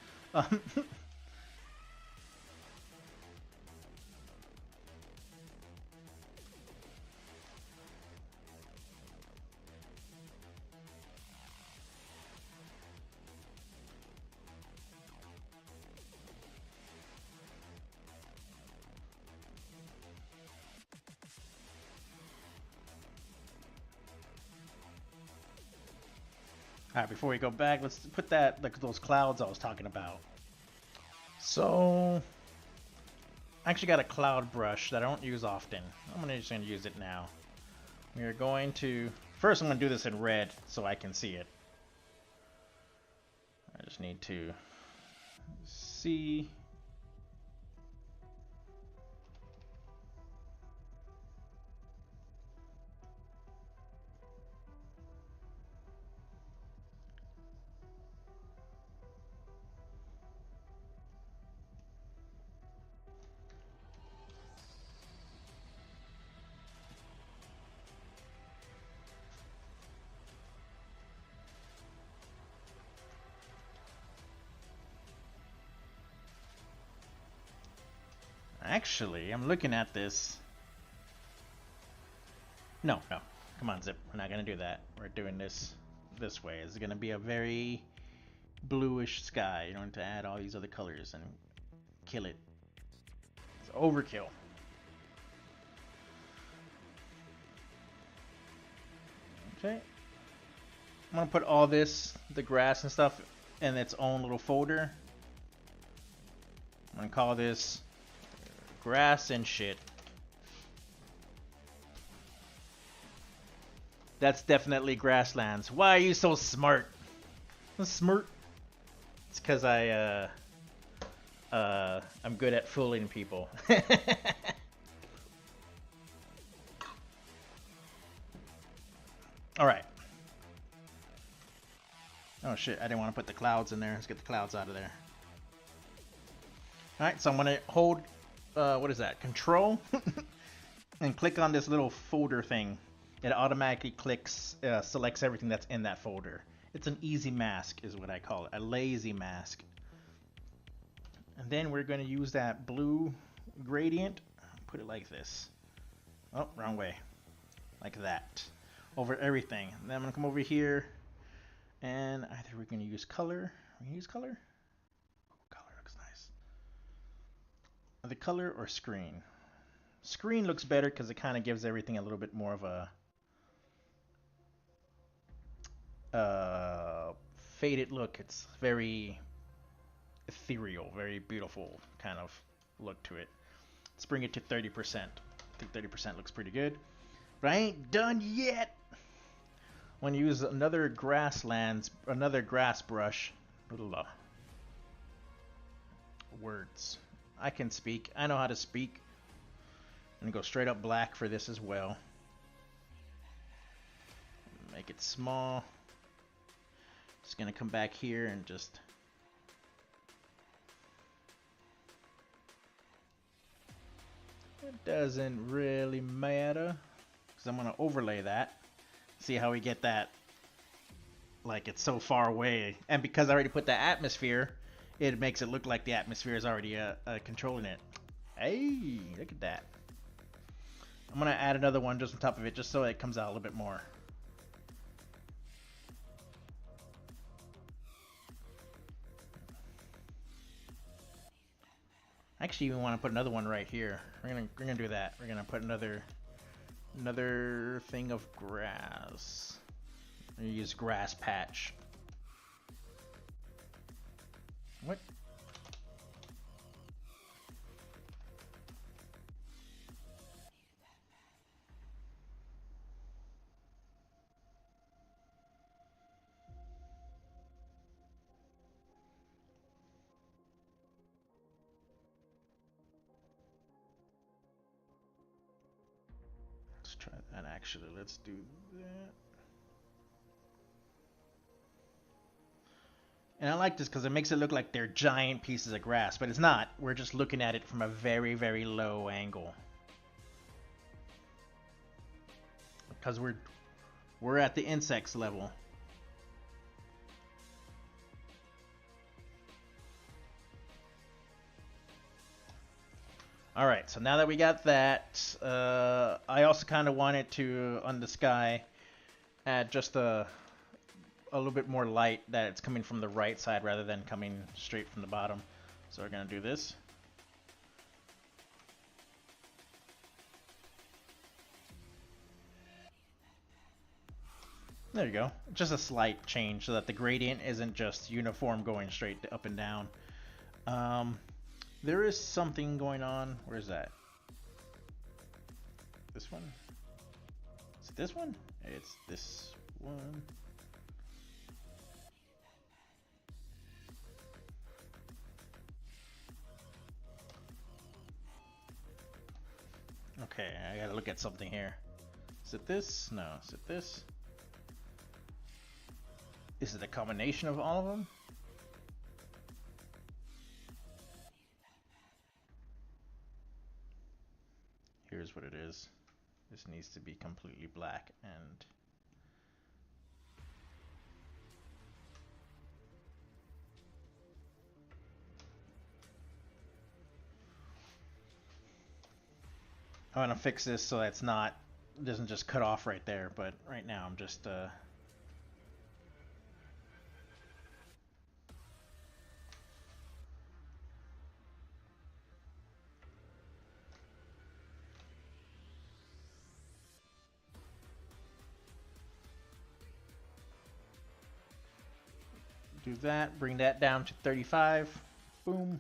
All right, before we go back, let's put that those clouds I was talking about. So, I actually got a cloud brush that I don't use often. I'm just gonna use it now. We're going to first. I'm gonna do this in red so I can see it. I just need to see. Actually, I'm looking at this. No, no. Come on, Zip. We're not gonna do that. We're doing this way. It's gonna be a very bluish sky. You don't need to add all these other colors and kill it. It's overkill. Okay. I'm gonna put all this, the grass and stuff, in its own little folder. I'm gonna call this grass and shit. That's definitely grasslands. Why are you so smart? Smart. It's because I'm good at fooling people. All right. Oh shit! I didn't want to put the clouds in there. Let's get the clouds out of there. All right. So I'm gonna hold. What is that? Control, and click on this little folder thing. It automatically selects everything that's in that folder. It's an easy mask, is what I call it. A lazy mask. And then we're going to use that blue gradient. Put it like this. Oh, wrong way. Like that. Over everything. And then I'm going to come over here. And either we're going to use color. We're going to use color? Color looks nice. The color or screen? Screen looks better because it kind of gives everything a little bit more of a faded look. It's very ethereal, very beautiful kind of look to it. Let's bring it to 30%. I think 30% looks pretty good. But I ain't done yet. I'm going to use another grass brush. Words. I can speak. I know how to speak. I'm going to go straight up black for this as well. Make it small. Just going to come back here and just... It doesn't really matter. Because I'm going to overlay that. See how we get that like it's so far away. And because I already put the atmosphere, it makes it look like the atmosphere is already controlling it. Hey, look at that. I'm going to add another one just on top of it just so it comes out a little bit more. I actually even want to put another one right here. We're gonna do that. We're gonna put another thing of grass. We're gonna use grass patch. What? Let's try that actually. Let's do that. And I like this because it makes it look like they're giant pieces of grass, but it's not. We're just looking at it from a very, very low angle. Because we're at the insects level. Alright, so now that we got that, I also kind of wanted to, on the sky, add just a little bit more light that it's coming from the right side rather than coming straight from the bottom. So we're going to do this. There you go. Just a slight change so that the gradient isn't just uniform going straight up and down. There is something going on. Where is that? This one? Is it this one? It's this one. Okay, I gotta look at something here. Is it this? No. Is it this? Is it a combination of all of them? Here's what it is. This needs to be completely black and I'm gonna fix this so that's not, it doesn't just cut off right there, but right now I'm just do that, bring that down to 35. Boom.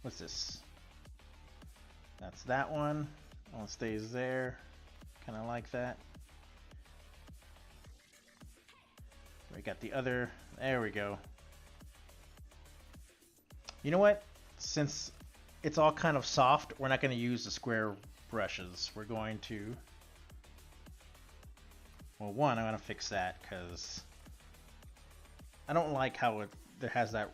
What's this? That's that one. One stays there. Kind of like that. We got the other. There we go. You know what? Since it's all kind of soft, we're not going to use the square brushes. We're going to... Well, one, I'm going to fix that because I don't like how it has that.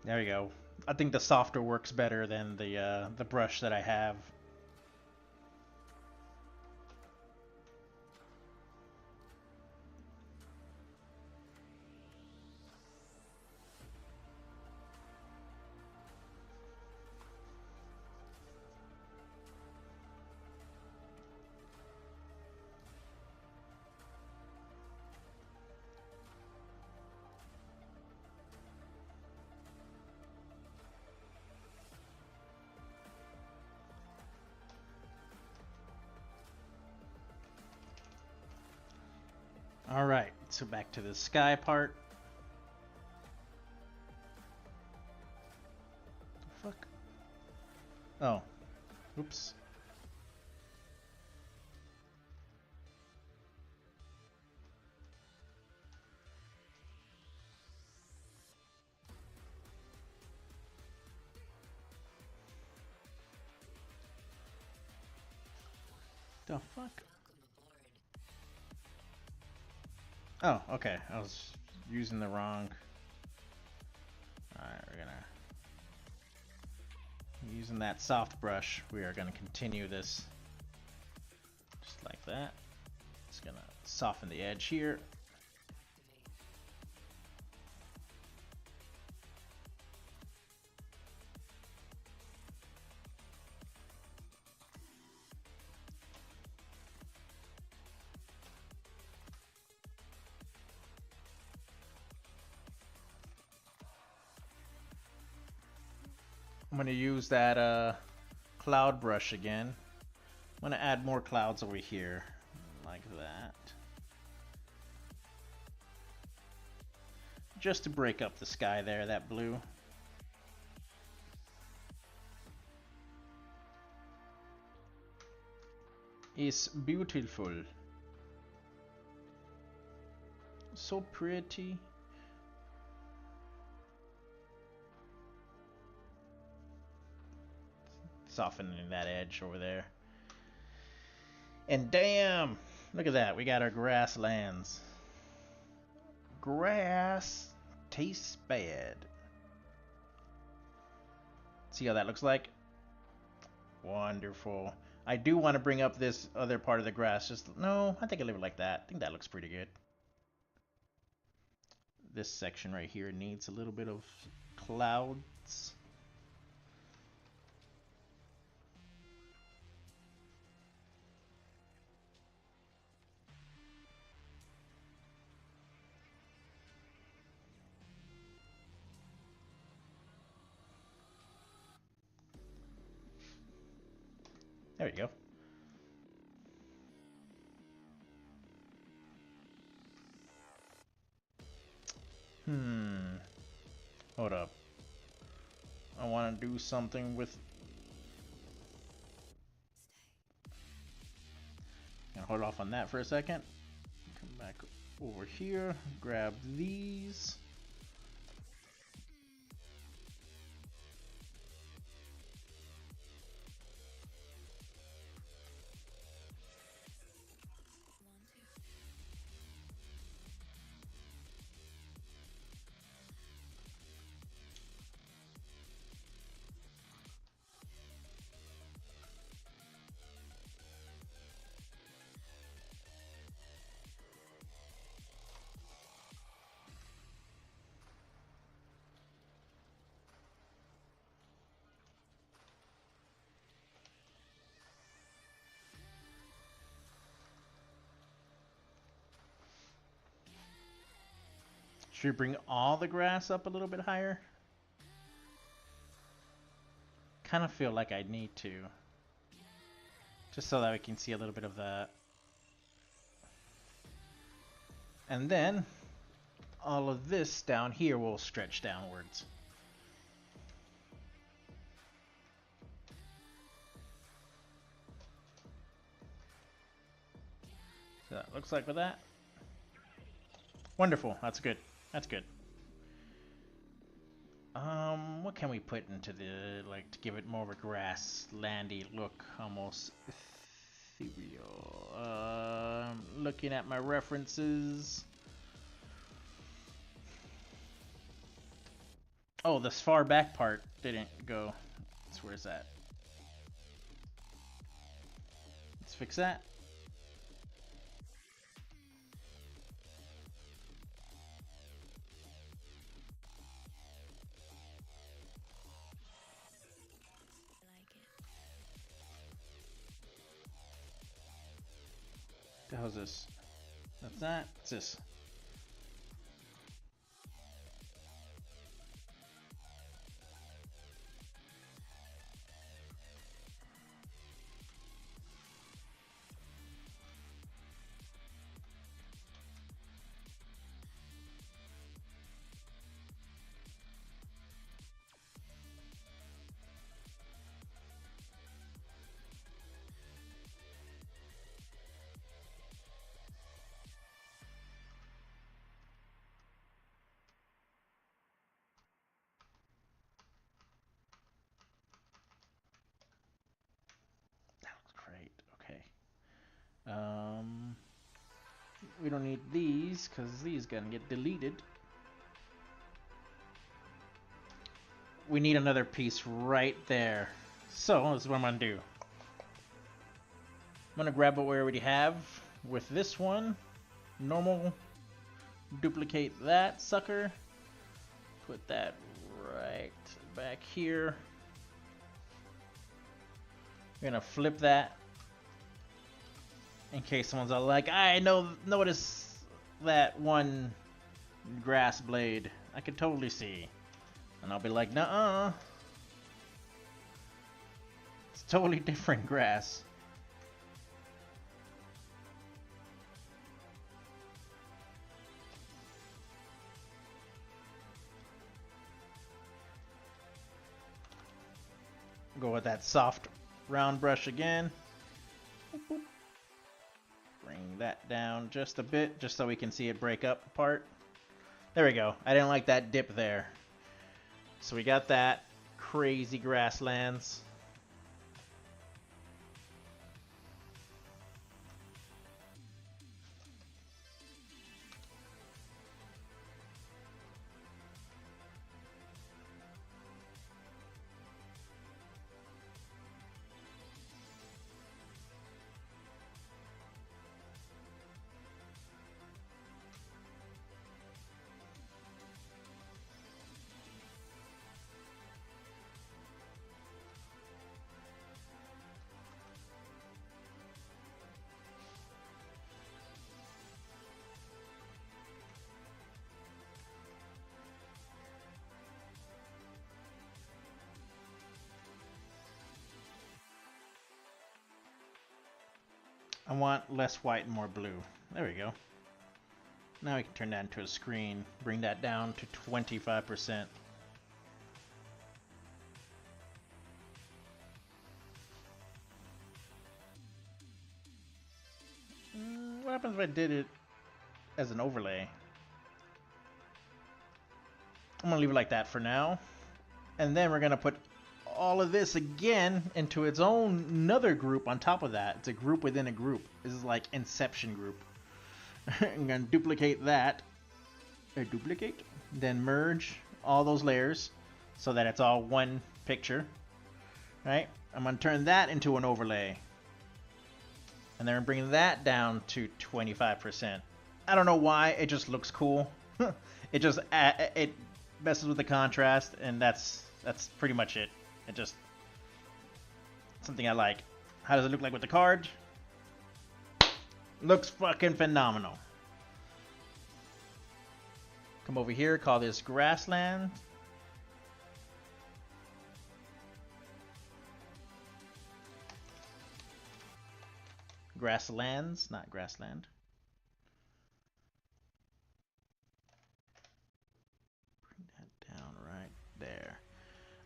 There we go. I think the softer works better than the brush that I have. All right, so back to the sky part. The fuck? Oh, oops. The fuck? Oh, okay. I was using the wrong. Alright, we're gonna... Using that soft brush, we are gonna continue this. Just like that. Just gonna soften the edge here. I'm going to use that cloud brush again. I'm going to add more clouds over here, like that. Just to break up the sky there, that blue. It's beautiful. So pretty. Softening that edge over there. And damn, look at that. We got our grasslands. Grass tastes bad. See how that looks like? Wonderful. I do want to bring up this other part of the grass. Just no, I think I'll leave it like that. I think that looks pretty good. This section right here needs a little bit of clouds. There you go. Hold up. I want to do something with... Gonna hold off on that for a second. Come back over here. Grab these. Should we bring all the grass up a little bit higher? Kind of feel like I need to. Just so that we can see a little bit of that. And then all of this down here will stretch downwards. So that looks like with that. Wonderful. That's good. That's good. What can we put into the, like, to give it more of a grasslandy look, almost ethereal? Looking at my references. Oh, this far back part didn't go. So where's that? Let's fix that. The hell's this? That's that. What's this? Great, okay. We don't need these because these gonna get deleted. We need another piece right there. So this is what I'm gonna do. I'm gonna grab what we already have with this one. Normal. Duplicate that sucker. Put that right back here. We're gonna flip that in case someone's all like, I notice that one grass blade. I could totally see. And I'll be like, nuh-uh. It's totally different grass. Go with that soft round brush again. Bring that down just a bit, just so we can see it break up apart. There we go. I didn't like that dip there. So we got that. Crazy grasslands. I want less white and more blue. There we go. Now we can turn that into a screen. Bring that down to 25%. What happens if I did it as an overlay? I'm gonna leave it like that for now. And then we're gonna put all of this again into its own another group on top of that. It's a group within a group. This is like Inception group. I'm gonna duplicate that. Duplicate. Then merge all those layers so that it's all one picture. Right? I'm gonna turn that into an overlay. And then bring that down to 25%. I don't know why, it just looks cool. It just it messes with the contrast, and that's pretty much it. It just something I like. How does it look like with the card? Looks fucking phenomenal. come over here, call this grassland. Grasslands, not grassland. Bring that down right there.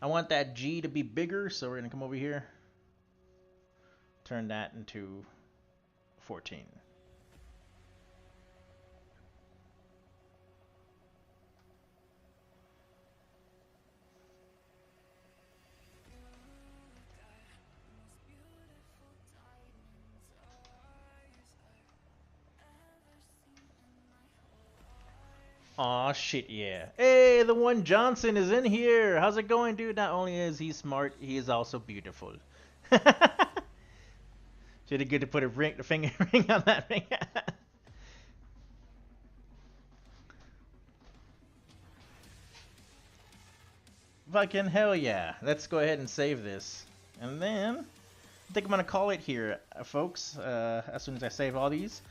I want that G to be bigger, so we're going to come over here. Turn that into 14. Aw, shit, yeah. Hey, the one Johnson is in here. How's it going, dude? Not only is he smart, he is also beautiful. Should have good to put a finger ring on that ring. Fucking hell yeah. Let's go ahead and save this. And then, I think I'm going to call it here, folks, as soon as I save all these.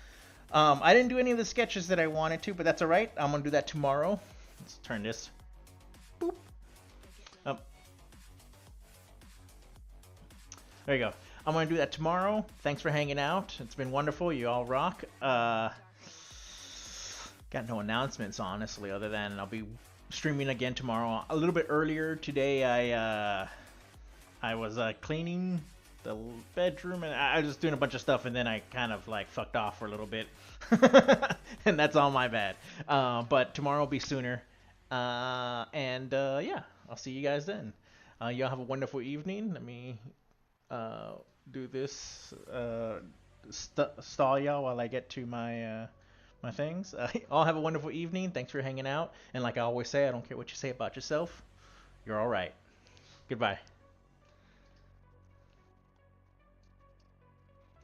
I didn't do any of the sketches that I wanted to, but that's alright. I'm going to do that tomorrow. Let's turn this. Boop. There you go. I'm going to do that tomorrow. Thanks for hanging out. It's been wonderful. You all rock. Got no announcements, honestly, other than I'll be streaming again tomorrow. A little bit earlier today, I was cleaning the bedroom, and I was just doing a bunch of stuff, and then I kind of like fucked off for a little bit. And that's all my bad. But tomorrow will be sooner. Yeah, I'll see you guys then. Y'all have a wonderful evening. Let me do this, stall y'all while I get to my my things. All have a wonderful evening. Thanks for hanging out. And like I always say, I don't care what you say about yourself. You're all right. Goodbye.